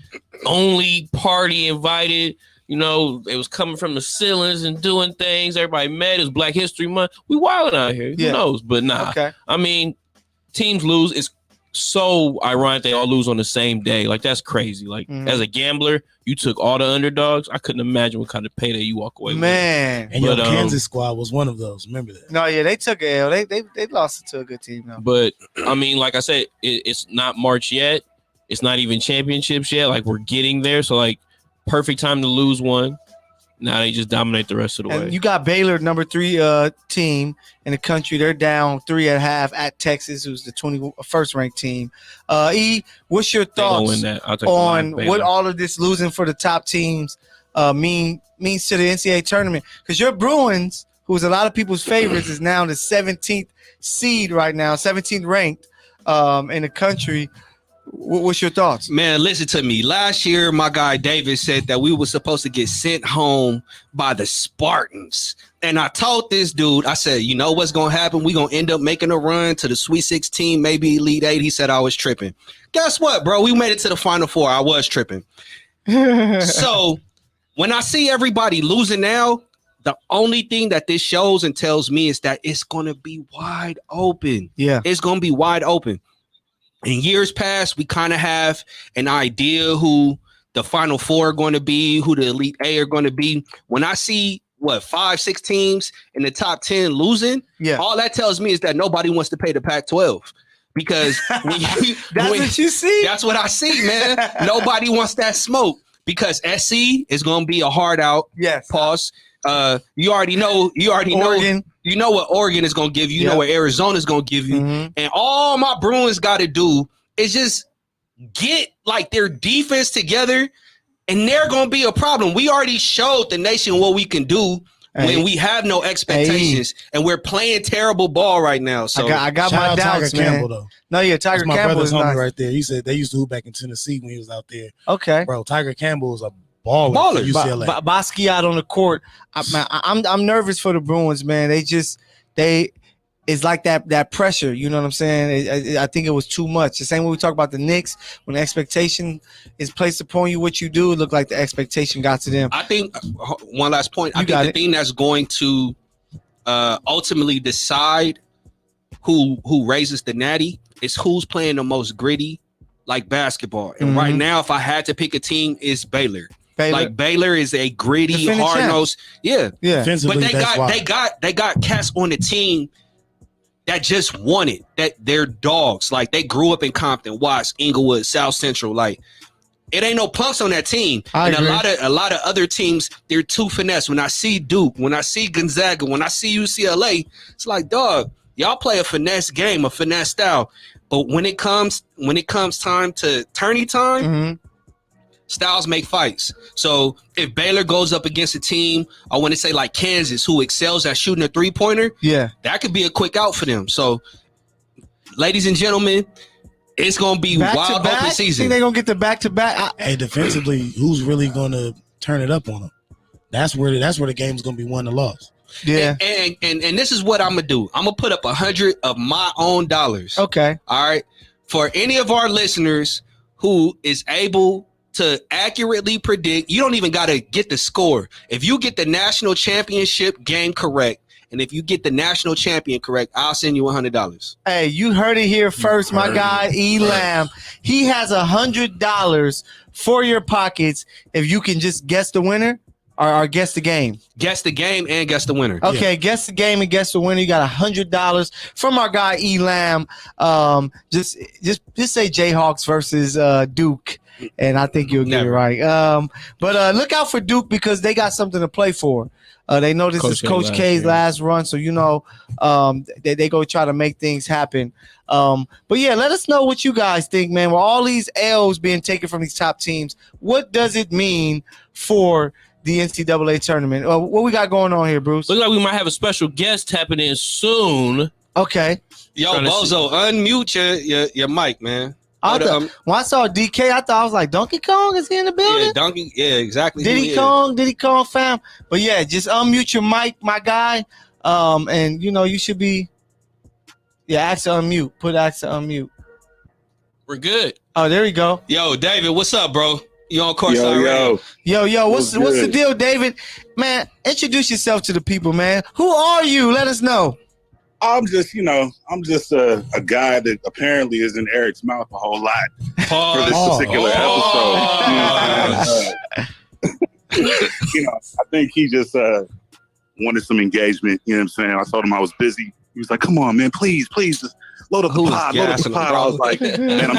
only party invited. You know, it was coming from the ceilings and doing things. Everybody met. It was Black History Month. We wilding out here. Who knows? But nah. Okay. I mean, teams lose. It's so ironic they all lose on the same day. Like, that's crazy. Like, as a gambler, you took all the underdogs. I couldn't imagine what kind of payday you walk away with. And your Kansas squad was one of those. Remember that? No, yeah, they took a L. They lost it to a good team now. But, I mean, like I said, it's not March yet. It's not even championships yet. Like, we're getting there. So, like, perfect time to lose one. Now they just dominate the rest of the way. You got Baylor, number 3 team in the country. They're down 3 at half at Texas, who's the 21st ranked team. E, what's your thoughts on what all of this losing for the top teams means to the NCAA tournament? Because your Bruins, who's a lot of people's favorites, is now the 17th seed right now, 17th ranked in the country. What's your thoughts? Man, listen to me. Last year, my guy David said that we were supposed to get sent home by the Spartans. And I told this dude, I said, you know what's going to happen? We're going to end up making a run to the Sweet 16, maybe Elite 8. He said I was tripping. Guess what, bro? We made it to the Final Four. I was tripping. So when I see everybody losing now, the only thing that this shows and tells me is that it's going to be wide open. Yeah. It's going to be wide open. In years past, we kind of have an idea who the Final Four are going to be, who the Elite 8 are going to be. When I see, 5-6 teams in the top 10 losing, all that tells me is that nobody wants to pay the Pac-12. Because what you see. That's what I see, man. Nobody wants that smoke because SC is going to be a hard out. Yes. Pause. You already know. Oregon. You know what Oregon is going to give you. You know what Arizona is going to give you. And all my Bruins got to do is just get like their defense together, and they're going to be a problem. We already showed the nation what we can do when we have no expectations, and we're playing terrible ball right now. So I got my doubts, Tiger man. Campbell, though. No, yeah, Tiger That's my Campbell brother's is homie nice. right there. He said they used to hoop back in Tennessee when he was out there. Okay, bro, Tiger Campbell is a baller for UCLA. Basquiat on the court. I'm nervous for the Bruins, man. It's like that pressure. You know what I'm saying? I think it was too much. The same way we talk about the Knicks, when the expectation is placed upon you, what you do, it looked like the expectation got to them. I think one last point. I think the thing that's going to ultimately decide who raises the natty is who's playing the most gritty, like basketball. And right now, if I had to pick a team, it's Baylor. Like Baylor is a gritty, hard-nosed. Yeah. But they got cats on the team that just won it. That they're dogs. Like they grew up in Compton, Watts, Inglewood, South Central. Like it ain't no punks on that team. I agree. a lot of other teams, they're too finesse. When I see Duke, when I see Gonzaga, when I see UCLA, it's like, dog, y'all play a finesse game, a finesse style. But when it comes time to tourney time, styles make fights. So if Baylor goes up against a team, I want to say like Kansas, who excels at shooting a three-pointer, that could be a quick out for them. So, ladies and gentlemen, it's gonna be wild open season. Think they're gonna get the back-to-back? Hey, defensively, who's really gonna turn it up on them? That's where the game's gonna be won or lost. Yeah. And this is what I'm gonna do. I'm gonna put up 100 of my own dollars. Okay. All right. For any of our listeners who is able to accurately predict, you don't even got to get the score. If you get the national championship game correct, and if you get the national champion correct, I'll send you $100. Hey, you heard it here first, my guy, Elam. He has $100 for your pockets if you can just guess the winner or guess the game. Guess the game and guess the winner. Okay, guess the game and guess the winner. You got $100 from our guy Elam. Just say Jayhawks versus Duke. And I think you'll get it right. But look out for Duke because they got something to play for. They know this is Coach K's last run, so you know they go try to make things happen. But yeah, let us know what you guys think, man. With all these L's being taken from these top teams, what does it mean for the NCAA tournament? What we got going on here, Bruce? Looks like we might have a special guest tapping in soon. Okay. Yo, Bozo, unmute your mic, man. When I saw DK, I was like, Donkey Kong is he in the building? Yeah, exactly. Diddy Kong, fam. But yeah, just unmute your mic, my guy. And you know, you should be ask to unmute. Put ask to unmute. We're good. Oh, there you go. Yo, David, what's up, bro? You on Courtside? Yo, what's the deal, David? Man, introduce yourself to the people, man. Who are you? Let us know. I'm just a guy that apparently is in Eric's mouth a whole lot for this particular episode. I think he just wanted some engagement. You know what I'm saying? I told him I was busy. He was like, "Come on, man, please, just load up the pod." I was like, "Man, I'm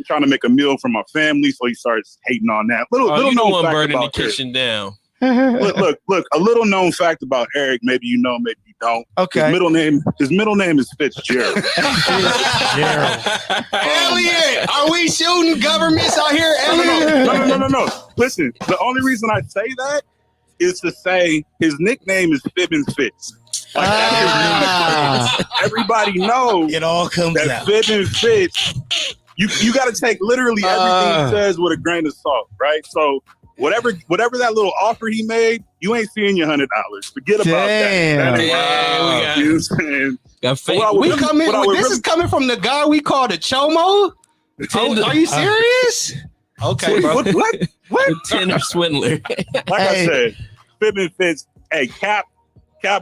trying to make a meal for my family." So he starts hating on that. Little known fact burning about the kitchen down. Look, a little known fact about Eric, maybe you know, maybe you don't. Okay. His middle name is Fitzgerald. Elliot, are we shooting governments out here? Elliot? No. Listen, the only reason I say that is to say his nickname is Fibbin Fitz. Like everybody knows it all comes that out. Fibbin Fitz. You got to take literally everything he says with a grain of salt, right? So. Whatever that little offer he made, you ain't seeing your $100. Forget about that. This is coming from the guy we call the Chomo. Are you serious? Okay, bro. What? Tender swindler. Like I said, Fibbin Fitz. Hey, Cap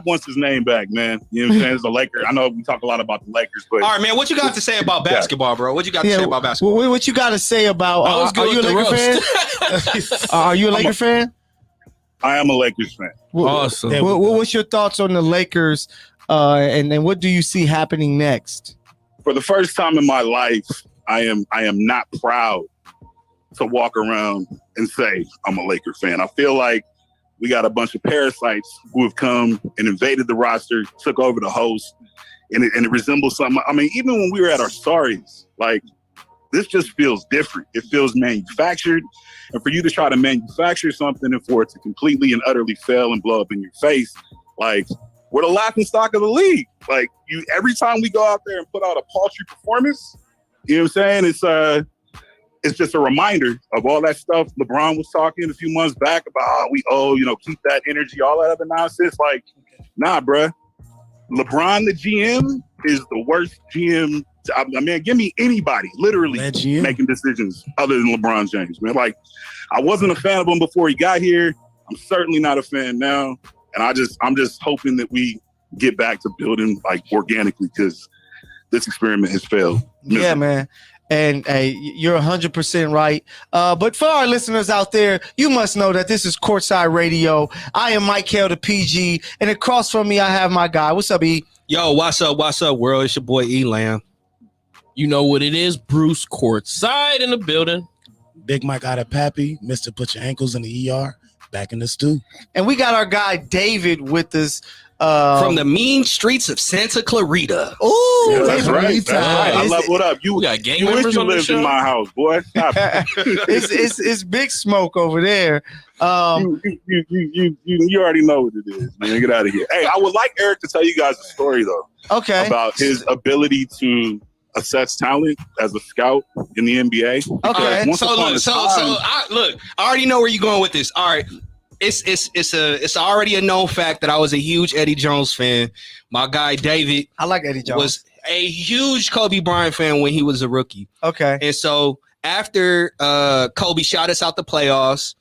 wants his name back, man. You know what I'm saying? It's a Laker. I know we talk a lot about the Lakers, but all right, man. What you got to say about basketball, bro? What you got to say about basketball? What you got to say about? Are you a Laker fan? Are you a Laker fan? I am a Lakers fan. Awesome. What's your thoughts on the Lakers? And what do you see happening next? For the first time in my life, I am not proud to walk around and say I'm a Laker fan. I feel like we got a bunch of parasites who have come and invaded the roster, took over the host, and it resembles something. I mean, even when we were at our sorries, like, this just feels different. It feels manufactured. And for you to try to manufacture something and for it to completely and utterly fail and blow up in your face, like, we're the laughing stock of the league. Like, every time we go out there and put out a paltry performance, you know what I'm saying? It's just a reminder of all that stuff LeBron was talking a few months back about, keep that energy, all that other nonsense. Like, nah, bruh. LeBron, the GM, is the worst GM. I mean, give me anybody literally making decisions other than LeBron James, man. Like, I wasn't a fan of him before he got here. I'm certainly not a fan now. And I'm just hoping that we get back to building, like, organically, because this experiment has failed. Yeah, man. And hey, you're 100% right. But for our listeners out there, you must know that this is Courtside Radio. I am Mike Hale, the PG, and across from me, I have my guy. What's up, E? Yo, what's up, world? It's your boy E Lamb. You know what it is, Bruce Courtside in the building. Big Mike out of Pappy, Mr. Put Your Ankles in the ER, back in the stew. And we got our guy David with us. From the mean streets of Santa Clarita. Oh, yeah, that's right. I love what up. You got gang you members wish you on the lived show? in my house, boy. Stop. it's big smoke over there. You already know what it is, man. Get out of here. Hey, I would like Eric to tell you guys a story though. Okay. About his ability to assess talent as a scout in the NBA. Okay. I already know where you're going with this. All right. It's already a known fact that I was a huge Eddie Jones fan. My guy David, I like Eddie Jones, was a huge Kobe Bryant fan when he was a rookie. Okay. And so after Kobe shot us out the playoffs,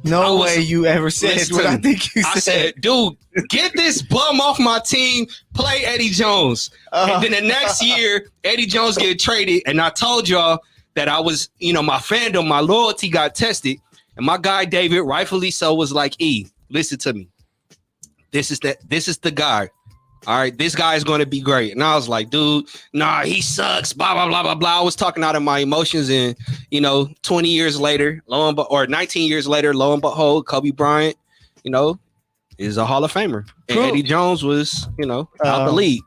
no way you ever said what I think you said. I said, dude, get this bum off my team, play Eddie Jones. And then the next year, Eddie Jones get traded, and I told y'all that I was, my fandom, my loyalty got tested. And my guy David, rightfully so, was like, E, listen to me. This is the guy. All right, this guy is going to be great. And I was like, dude, nah, he sucks. Blah, blah, blah, blah, blah. I was talking out of my emotions. And, 20 years later, 19 years later, lo and behold, Kobe Bryant, is a Hall of Famer. And Eddie Jones was, out the league.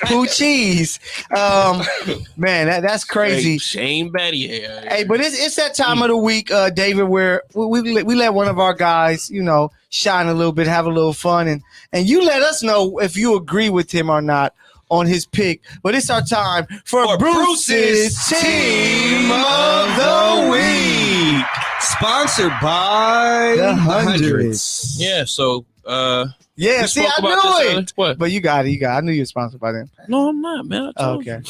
Pooh cheese. Man, that's crazy. Hey, Shane Betty. Hey, but it's that time of the week, David, where we let one of our guys, shine a little bit, have a little fun, and you let us know if you agree with him or not on his pick. But it's our time for Bruce's Team of the Week. Sponsored by the Hundreds. Yeah, so yeah, see, I knew it. What? But you got it. I knew you were sponsored by them. No, I'm not, man. Okay.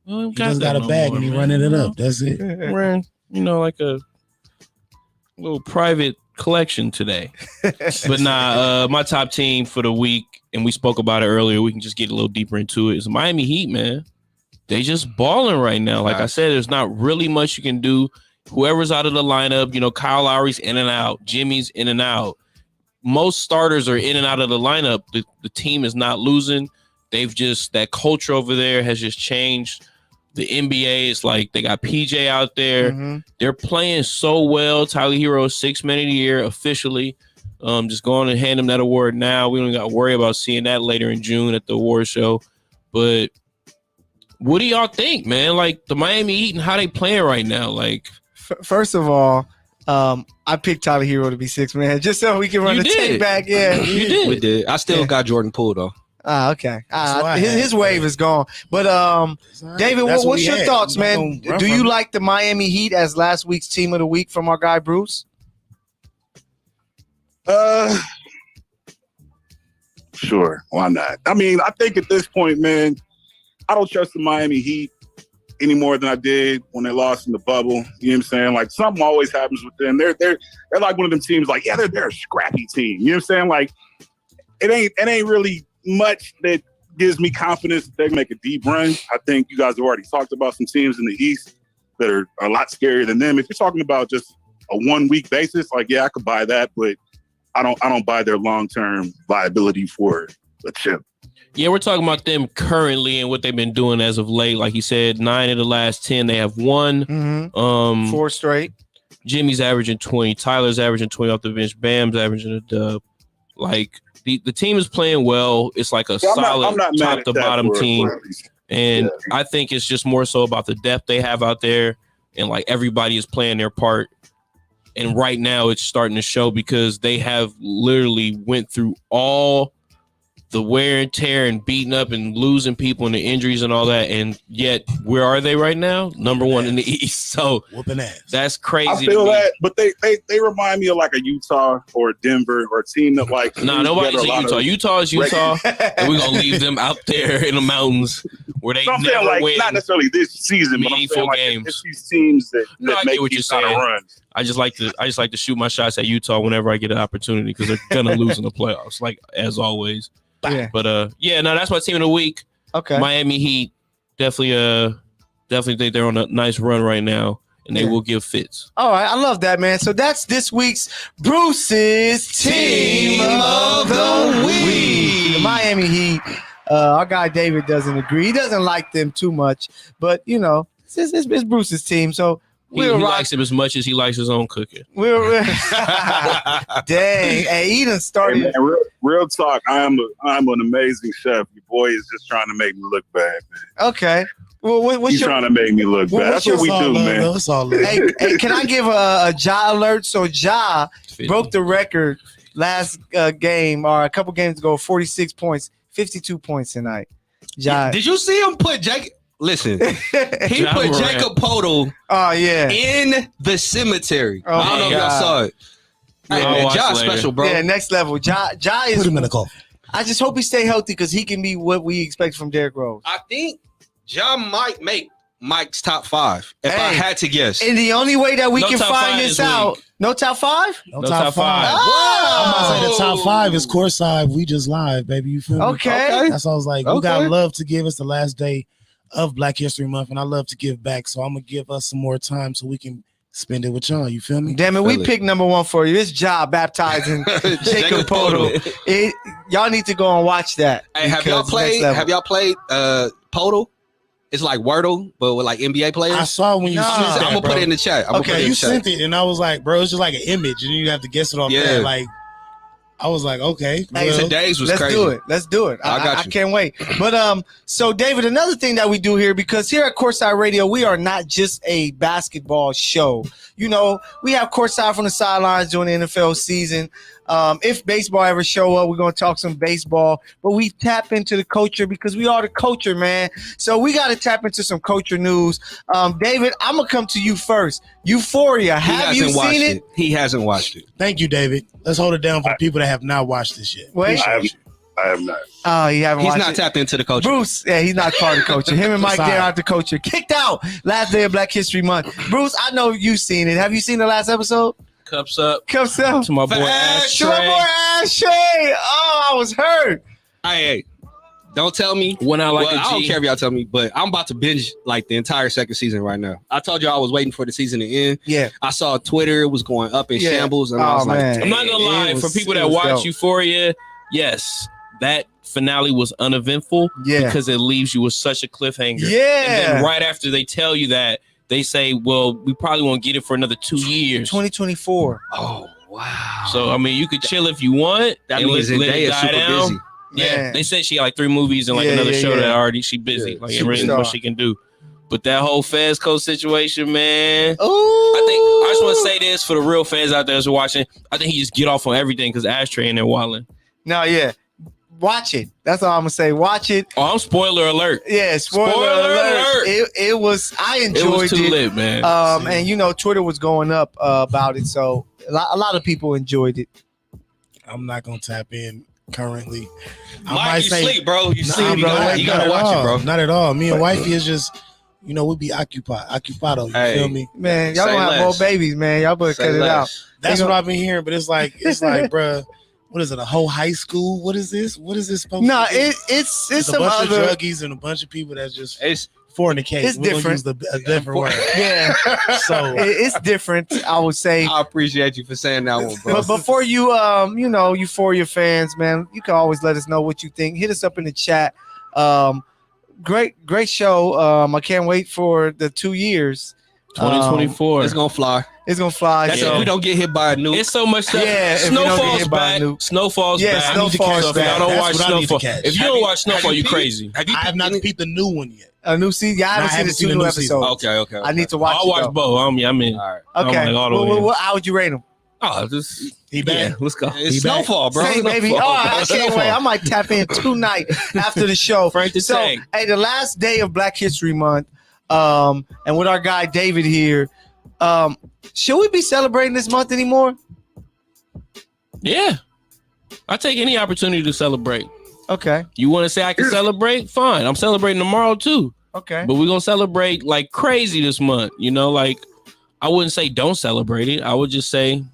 Well, He just got a bag and he running it up. That's it. We're in, like a little private collection today. But my top team for the week, and we spoke about it earlier, we can just get a little deeper into it, is Miami Heat, man. They just balling right now. Like I said, there's not really much you can do. Whoever's out of the lineup, Kyle Lowry's in and out. Jimmy's in and out. Most starters are in and out of the lineup. The team is not losing. That culture over there has just changed. The NBA is like, they got PJ out there. Mm-hmm. They're playing so well. Tyler Hero, 6th Man of the Year officially. Just going to hand him that award now. We don't got to worry about seeing that later in June at the award show. But what do y'all think, man? Like, the Miami Heat and how they playing right now? Like, first of all, I picked Tyler Hero to be 6th man just so we can run the tape back. Yeah, you did. We did. I still got Jordan Poole though. Okay. His wave is gone. But David, what's your thoughts, man? Do you like the Miami Heat as last week's Team of the Week from our guy Bruce? Sure. Why not? I mean, I think at this point, man, I don't trust the Miami Heat any more than I did when they lost in the bubble. You know what I'm saying? Like, something always happens with them. They're like one of them teams, like, yeah, they're a scrappy team. You know what I'm saying? Like, it ain't really much that gives me confidence that they can make a deep run. I think you guys have already talked about some teams in the East that are a lot scarier than them. If you're talking about just a 1 week basis, like, yeah, I could buy that, but I don't buy their long-term viability for a chip. Yeah, we're talking about them currently and what they've been doing as of late. Like you said, 9 of the last 10 they have won. Mm-hmm. 4 straight. Jimmy's averaging 20. Tyler's averaging 20 off the bench. Bam's averaging a dub. Like the team is playing well. It's like a solid I'm not top to bottom team. And yeah. I think it's just more so about the depth they have out there, and like everybody is playing their part. And right now it's starting to show because they have literally went through all the wear and tear and beating up and losing people and the injuries and all that. And yet, where are they right now? Number one in the East. So whooping ass. That's crazy. I feel that, but they remind me of like a Utah or a Denver or a team that like. No, nobody's in Utah. Utah is Utah, and we're gonna leave them out there in the mountains where they never like, win. Not necessarily this season, but I'm saying like it's these teams that I make get what you're these kind of saying. runs. I just like to shoot my shots at Utah whenever I get an opportunity because they're gonna lose in the playoffs, like as always. Yeah. But that's my team of the week. Okay. Miami Heat definitely think they're on a nice run right now, and they will give fits. All right, I love that, man. So that's this week's Bruce's Team of the Week. The Miami Heat. Our guy David doesn't agree. He doesn't like them too much, but you know, it's Bruce's team, so. He likes him as much as he likes his own cooking. Dang, hey, he done started. Hey, man, real talk. I'm an amazing chef. Your boy is just trying to make me look bad, man. Okay. Well, he's trying to make me look bad. That's what we do, man. It's all hey, can I give a Ja alert? So Ja broke the record last game or a couple games ago, 46 points, 52 points tonight. Ja. Did you see him put Jacob? Listen, he put Jacob Podol in the cemetery. Oh, I don't know if y'all saw it. Hey, man, Ja's special, bro. Yeah, next level. Ja is. Put him in the coffin. I just hope he stay healthy because he can be what we expect from Derrick Rose. I think Ja might make Mike's top 5 if I had to guess. And the only way that we can find this out, no top 5? No top 5. Oh! I'm about to say the top 5 is Courtside. We just live, baby. You feel me? Okay. That's why I was like, we got love to give. It's the last day of Black History Month, and I love to give back. So I'm gonna give us some more time so we can spend it with y'all. You feel me? Damn it, we picked number 1 for you. It's Ja baptizing Jacob Podol. Y'all need to go and watch that. Hey, have y'all played Podol? It's like Wordle, but with like NBA players. I saw when you sent that, I'm gonna put it in the chat. You sent it, and I was like, bro, it's just like an image, and you have to guess it off that. Like, I was like, okay. Hey, today's was crazy. Let's do it. I got you. I can't wait. But so David, another thing that we do here, because here at Courtside Radio, we are not just a basketball show. You know, we have Courtside from the sidelines during the NFL season. If baseball ever show up, we're gonna talk some baseball. But we tap into the culture because we are the culture, man. So we got to tap into some culture news. David, I'm gonna come to you first. Euphoria, have you seen it? He hasn't watched it. Thank you, David. Let's hold it down for people that have not watched this yet. Wait, I have not. Oh, you haven't watched it? He's not tapped into the culture. Bruce, he's not part of the culture. Him and Mike, they're out the culture. Kicked out last day of Black History Month. Bruce, I know you've seen it. Have you seen the last episode? Cups up. Cups up. To my boy Ashtray. To my boy Ashtray. Oh, I was hurt. Hey, don't tell me. When I like I don't care if y'all tell me, but I'm about to binge like the entire second season right now. I told you I was waiting for the season to end. Yeah. I saw Twitter, it was going up in shambles. And I was like, I'm not gonna lie, for people that watch Euphoria, yes, that finale was uneventful because it leaves you with such a cliffhanger. Yeah. And then right after they tell you that, they say, well, we probably won't get it for another 2 years. 2024. Oh, wow. So, I mean, you could chill if you want. That and means let it die super down. busy. Yeah, they said she had like 3 movies and like another show that already she busy. Like, it really what she can do. But that whole Fez Coast situation, man. I just want to say this for the real fans out there that's watching. I think he just get off on everything because Ashtray in there wilding. No, watch it. That's all I'm gonna say. Watch it. Oh, I'm spoiler alert. Yeah, spoiler alert. It was. I enjoyed it. Was too lit, man. And you know, Twitter was going up about it, so a lot of people enjoyed it. I'm not gonna tap in currently. Mike, you sleep, bro. You sleep, bro. You gotta watch it, bro. Not at all. Me and wifey is just, you know, we be occupado. You feel me, man? Y'all gonna have more babies, man. Y'all better cut it out. That's what I've been hearing, but it's like, bro. What is it? A whole high school? What is this? What is this supposed to be? It's a some bunch other of druggies and a bunch of people that's just fornicate. It's different. A different word. Yeah. So it's different. I would say. I appreciate you for saying that one, bro. But before you, Euphoria fans, man, you can always let us know what you think. Hit us up in the chat. Great show. I can't wait for the 2 years. 2024. It's gonna fly. It's gonna fly. That's so. if we don't get hit by a nuke. It's so much stuff. Yeah, if we don't get Snowfall's hit by a back. nuke. Snowfall's Yeah, back. Snowfall's So if y'all back. don't That's watch what I need to Snowfall, catch. if you don't watch Snowfall, you crazy. Have you I have not peeped the new one yet. A new season. Yeah, I haven't seen the two new season. episodes. Okay. I need to watch. I'll watch both. I'm in. All right. Okay. I'm like all the way in. How would you rate them? Oh, just He back. yeah. Let's go. It's Snowfall, bro. Say, baby. Oh, I can't wait. I might tap in tonight after the show. Frank the So, Tank. hey, the last day of Black History Month, and with our guy David here, should we be celebrating this month anymore? Yeah. I take any opportunity to celebrate. Okay. You want to say I can celebrate? Fine. I'm celebrating tomorrow too. Okay. But we're gonna celebrate like crazy this month. You know, like I wouldn't say don't celebrate it. I would just say,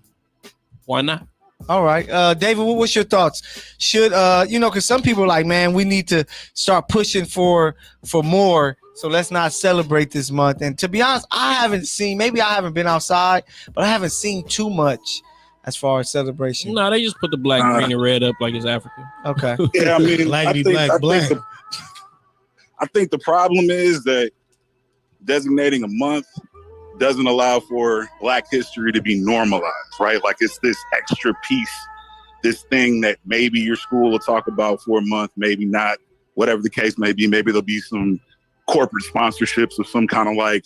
why not? All right. David, what's your thoughts? Should because some people are like, man, we need to start pushing for more. So let's not celebrate this month. And to be honest, I haven't been outside, but I haven't seen too much as far as celebration. No, they just put the black, green, and red up like it's African. Okay. Yeah, I mean, Blackity black. I think the problem is that designating a month doesn't allow for Black history to be normalized, right? Like it's this extra piece, this thing that maybe your school will talk about for a month, maybe not, whatever the case may be. Maybe there'll be some corporate sponsorships of some kind of like,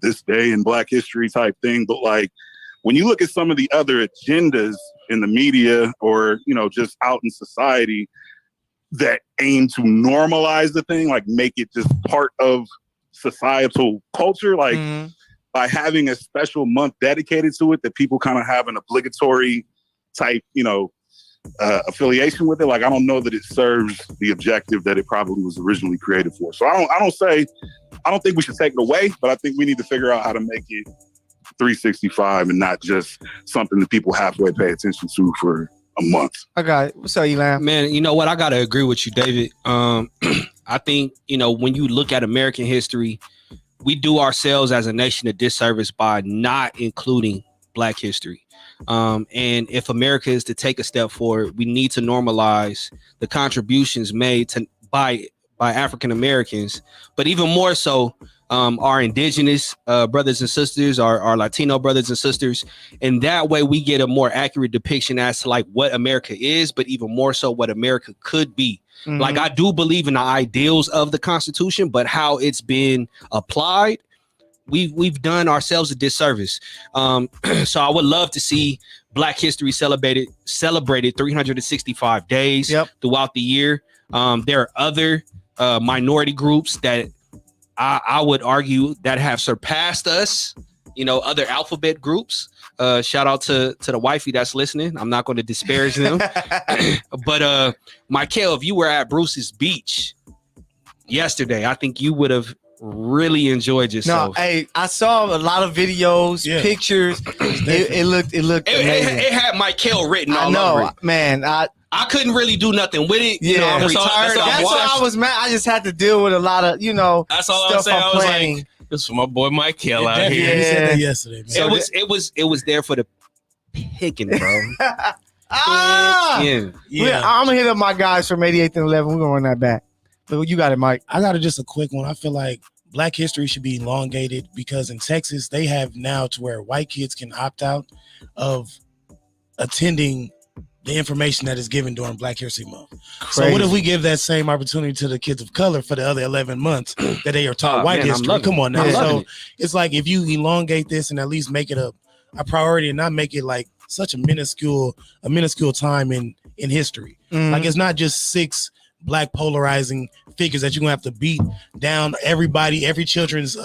this day in Black history type thing. But like, when you look at some of the other agendas in the media or, just out in society that aim to normalize the thing, like make it just part of societal culture, like by having a special month dedicated to it that people kind of have an obligatory type, affiliation with it. Like, I don't know that it serves the objective that it probably was originally created for. So I don't think we should take it away, but I think we need to figure out how to make it 365 and not just something that people halfway pay attention to for a month. I got it. What's up, Elam? Man, you know what? I gotta agree with you, David. I think, when you look at American history, we do ourselves as a nation a disservice by not including Black history. And if America is to take a step forward, we need to normalize the contributions made by African Americans, but even more so, our indigenous brothers and sisters, our Latino brothers and sisters. And that way we get a more accurate depiction as to like what America is, but even more so what America could be. Mm-hmm. Like, I do believe in the ideals of the Constitution, but how it's been applied, we've done ourselves a disservice. So I would love to see Black history celebrated 365 days throughout the year. There are other minority groups that I would argue that have surpassed us, other alphabet groups. Shout out to the wifey that's listening. I'm not going to disparage them. But Michael, if you were at Bruce's beach yesterday, I think you would have really enjoyed yourself. No, hey, I saw a lot of videos, pictures. It looked amazing. It had Michael written all over it. Man. I couldn't really do nothing with it. Yeah, I'm retired. That's why I was mad. I just had to deal with a lot of, That's all stuff I'm saying. I'm planning. Like, this is for my boy Michael out here. Yeah, he said that yesterday, man. It was there for the picking, bro. Yeah. I'm gonna hit up my guys from 88th and 11. We're gonna run that back. But you got it, Mike. I got just a quick one. I feel like Black history should be elongated because in Texas they have now to where white kids can opt out of attending the information that is given during Black History Month. Crazy. So what if we give that same opportunity to the kids of color for the other 11 months that they are taught white history? Come on now. So it's like if you elongate this and at least make it a priority and not make it like such a minuscule time in history. Mm-hmm. Like it's not just 6 Black polarizing figures that you're gonna have to beat down every children's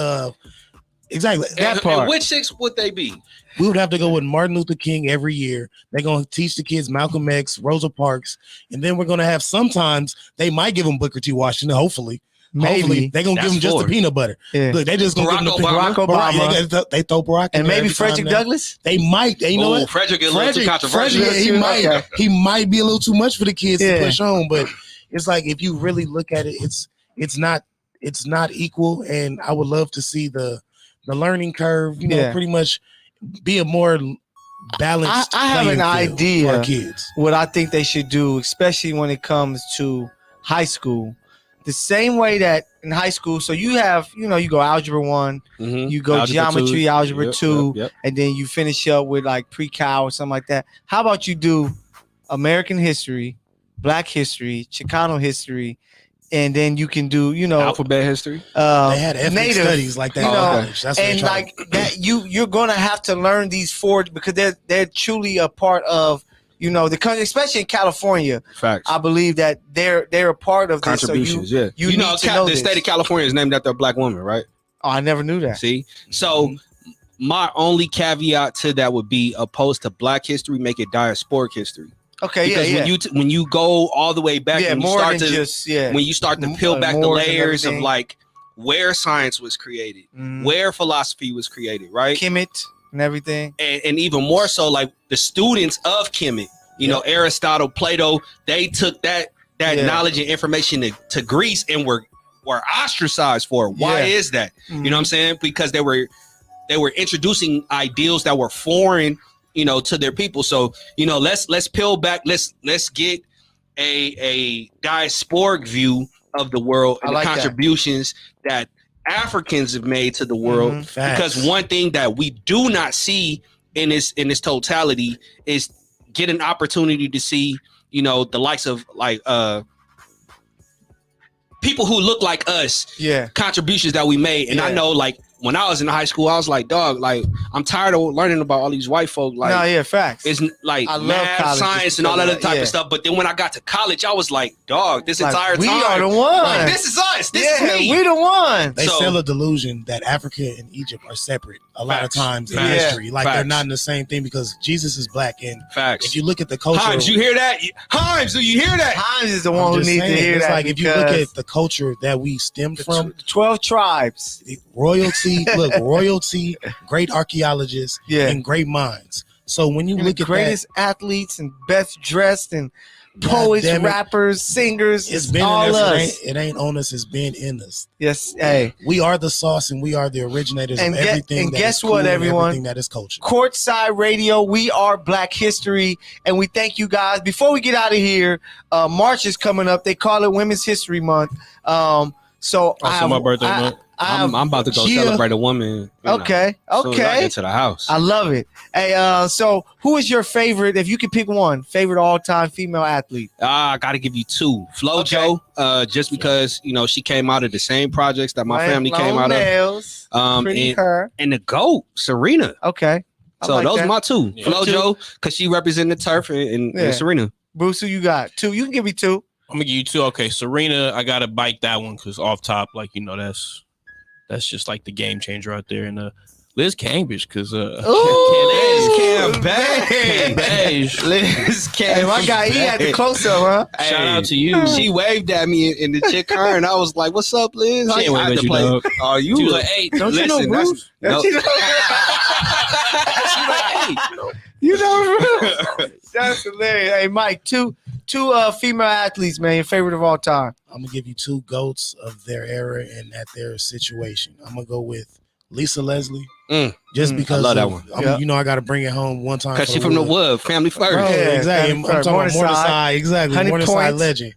exactly that part. And which 6 would they be? We would have to go with Martin Luther King every year. They're going to teach the kids Malcolm X, Rosa Parks, and then we're going to have sometimes they might give them Booker T. Washington. Hopefully, they're going to give them just the peanut butter. Yeah. Look, they just going to give them Barack Obama. They throw Barack and maybe Frederick Douglass. They might. You know what? Frederick is a little too controversial. He might be a little too much for the kids to push on. But it's like if you really look at it, it's not equal. And I would love to see the learning curve. Pretty much. Be a more balanced. I have an idea for our kids. What I think they should do, especially when it comes to high school, the same way that in high school, so you have, you go algebra 1, you go geometry, algebra 2, and then you finish up with like pre-cal or something like that. How about you do American history, Black history, Chicano history, and then you can do, alphabet history. They had ethnic native studies like that. That's and like that, you're gonna have to learn these 4 because they're truly a part of, the country, especially in California. Facts. I believe that they're a part of this. Contributions. So you know the state of California is named after a Black woman, right? Oh, I never knew that. See, so my only caveat to that would be opposed to Black history, make it diasporic history. Okay, because when you go all the way back, when you start to peel back the layers of like where science was created, where philosophy was created, right? Kemet and everything, and even more so, like the students of Kemet, Aristotle, Plato, they took that knowledge and information to Greece and were ostracized for it. Why is that? You know what I'm saying? Because they were introducing ideals that were foreign, to their people. So, let's peel back. Let's get a diasporic view of the world and the contributions that Africans have made to the world. Because one thing that we do not see in this totality is get an opportunity to see, the likes of like people who look like us, contributions that we made. And I know, like, when I was in high school, I was like, dog, like, I'm tired of learning about all these white folk. Like, facts. It's like math, science, and all that other type of stuff. But then when I got to college, I was like, dog, this entire time, we are the one. Like, this is us. This is me. We the one. They sell a delusion that Africa and Egypt are separate a lot of times in history. Like, they're not in the same thing because Jesus is Black. And if you look at the culture, Himes, you hear that? Himes, do you hear that? Himes is the one who needs to hear that. Like, if you look at the culture that we stemmed from, 12 tribes, royalty, great archaeologists, and great minds. So when you look at greatest athletes and best dressed and poets, rappers, singers, it's been all us. It ain't on us, it's been in us. Yes, hey. We are the sauce and we are the originators of everything. And guess what, everyone? Everything that is culture. Courtside Radio, we are Black History, and we thank you guys. Before we get out of here, March is coming up. They call it Women's History Month. So my birthday month. I'm about to go celebrate a woman. Okay. Get to the house. I love it. Hey, so who is your favorite? If you could pick one, favorite all-time female athlete? I got to give you 2. FloJo, just because she came out of the same projects that my family came out of. And the GOAT, Serena. Okay. So those are my 2. Yeah. FloJo, because she represented the turf, and Serena. Bruce, who you got? 2. You can give me 2. I'm gonna give you 2. Okay, Serena, I gotta bite that one because off top, like that's just like the game changer out there. And Liz Cambage, because Liz Cambage. Hey, my guy, he had the close up, huh? Shout out to you. She waved at me in the chick car, and I was like, "What's up, Liz?" She ain't waving at you, dog. Oh, you was like, "Hey, don't you know Bruce?" That's hilarious. Hey, Mike, two female athletes, man, your favorite of all time. I'm gonna give you 2 GOATs of their era and at their situation. I'm gonna go with Lisa Leslie, just because I love that one. I got to bring it home one time because she's from the Wood, family first. Bro, exactly. I'm talking about Morningside, exactly. Morningside points. legend.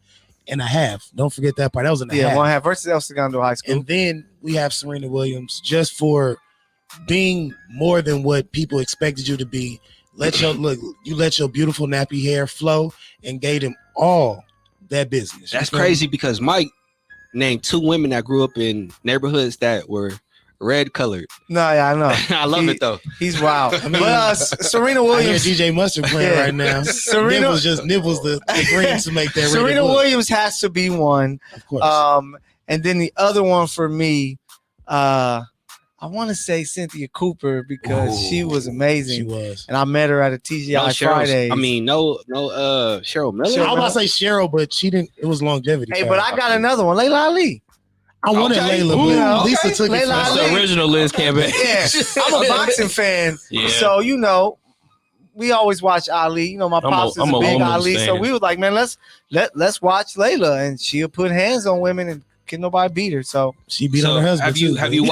And a half. Don't forget that part. That was in a half. 1.5 versus El Segundo High School. And then we have Serena Williams, just for being more than what people expected you to be. You let your beautiful nappy hair flow and gave them all that business. That's crazy because Mike named 2 women that grew up in neighborhoods that were red colored. No, I know. I love it though. He's wild. But Serena Williams. I hear DJ Mustard playing right now. Serena nibbles the green to make that. Serena Williams has to be one. Of course. And then the other one for me, I want to say Cynthia Cooper because she was amazing. She was. And I met her at a TGI Fridays. I mean, Cheryl Miller. I was about to say Cheryl, but she didn't. It was longevity. Hey, but I got another one. Layla Ali. I wanted Layla, but Lisa took it. That's the original Liz Cambage. Yeah, I'm a boxing fan. Yeah. So, we always watch Ali. My pops is a big Ali. Fan. So we was like, man, let's watch Layla. And she'll put hands on women and can nobody beat her. So she beat on her husband. Have you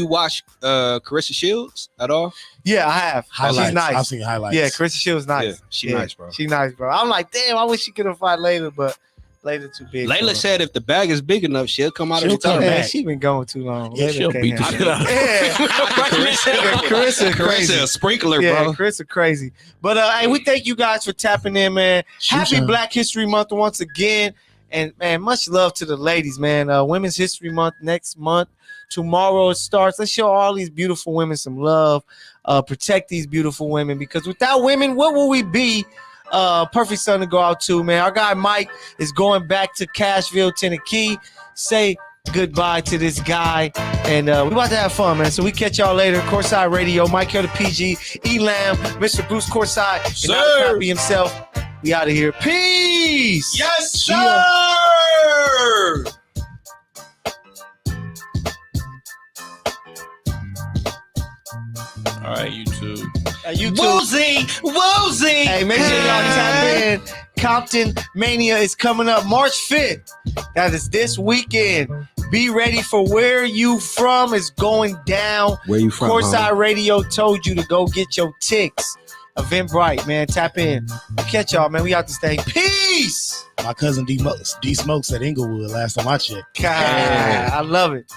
watched Carissa Shields at all? Yeah, I have. Highlights. She's nice. I've seen highlights. Yeah, Carissa Shields nice. Yeah, she's nice, bro. She's nice, bro. I'm like, damn, I wish she could have fought Layla, but Layla too big. Layla said if the bag is big enough, she'll come out of the come tub. back. She been going too long. Yeah, Layla she'll can't beat the handle shit it. out. Yeah, Carissa crazy. Carissa, a sprinkler, Yeah, bro. Chris are crazy. But hey, we thank you guys for tapping in, man. Happy Shoot, Black History Month once again. And man, much love to the ladies, man. Women's History Month next month. Tomorrow it starts. Let's show all these beautiful women some love. Protect these beautiful women, because without women, what will we be? Perfect son to go out to, man. Our guy Mike is going back to Cashville, Tennessee. Say goodbye to this guy, and we're about to have fun, man. So we catch y'all later. Courtside Radio, Mike Hill, the PG, Elam, Mr. Bruce Courtside, and Sir. Al Crappy himself. We out of here. Peace. Yes, sir. All right, YouTube. Woozy. Hey, make sure y'all tap in. Compton Mania is coming up March 5th. That is this weekend. Be ready for Where You From is going down. Where you from? Courtside Radio told you to go get your ticks. Eventbrite, man. Tap in. We'll catch y'all, man. We out this thing. Peace. My cousin D Smokes at Inglewood last time I checked. God, I love it.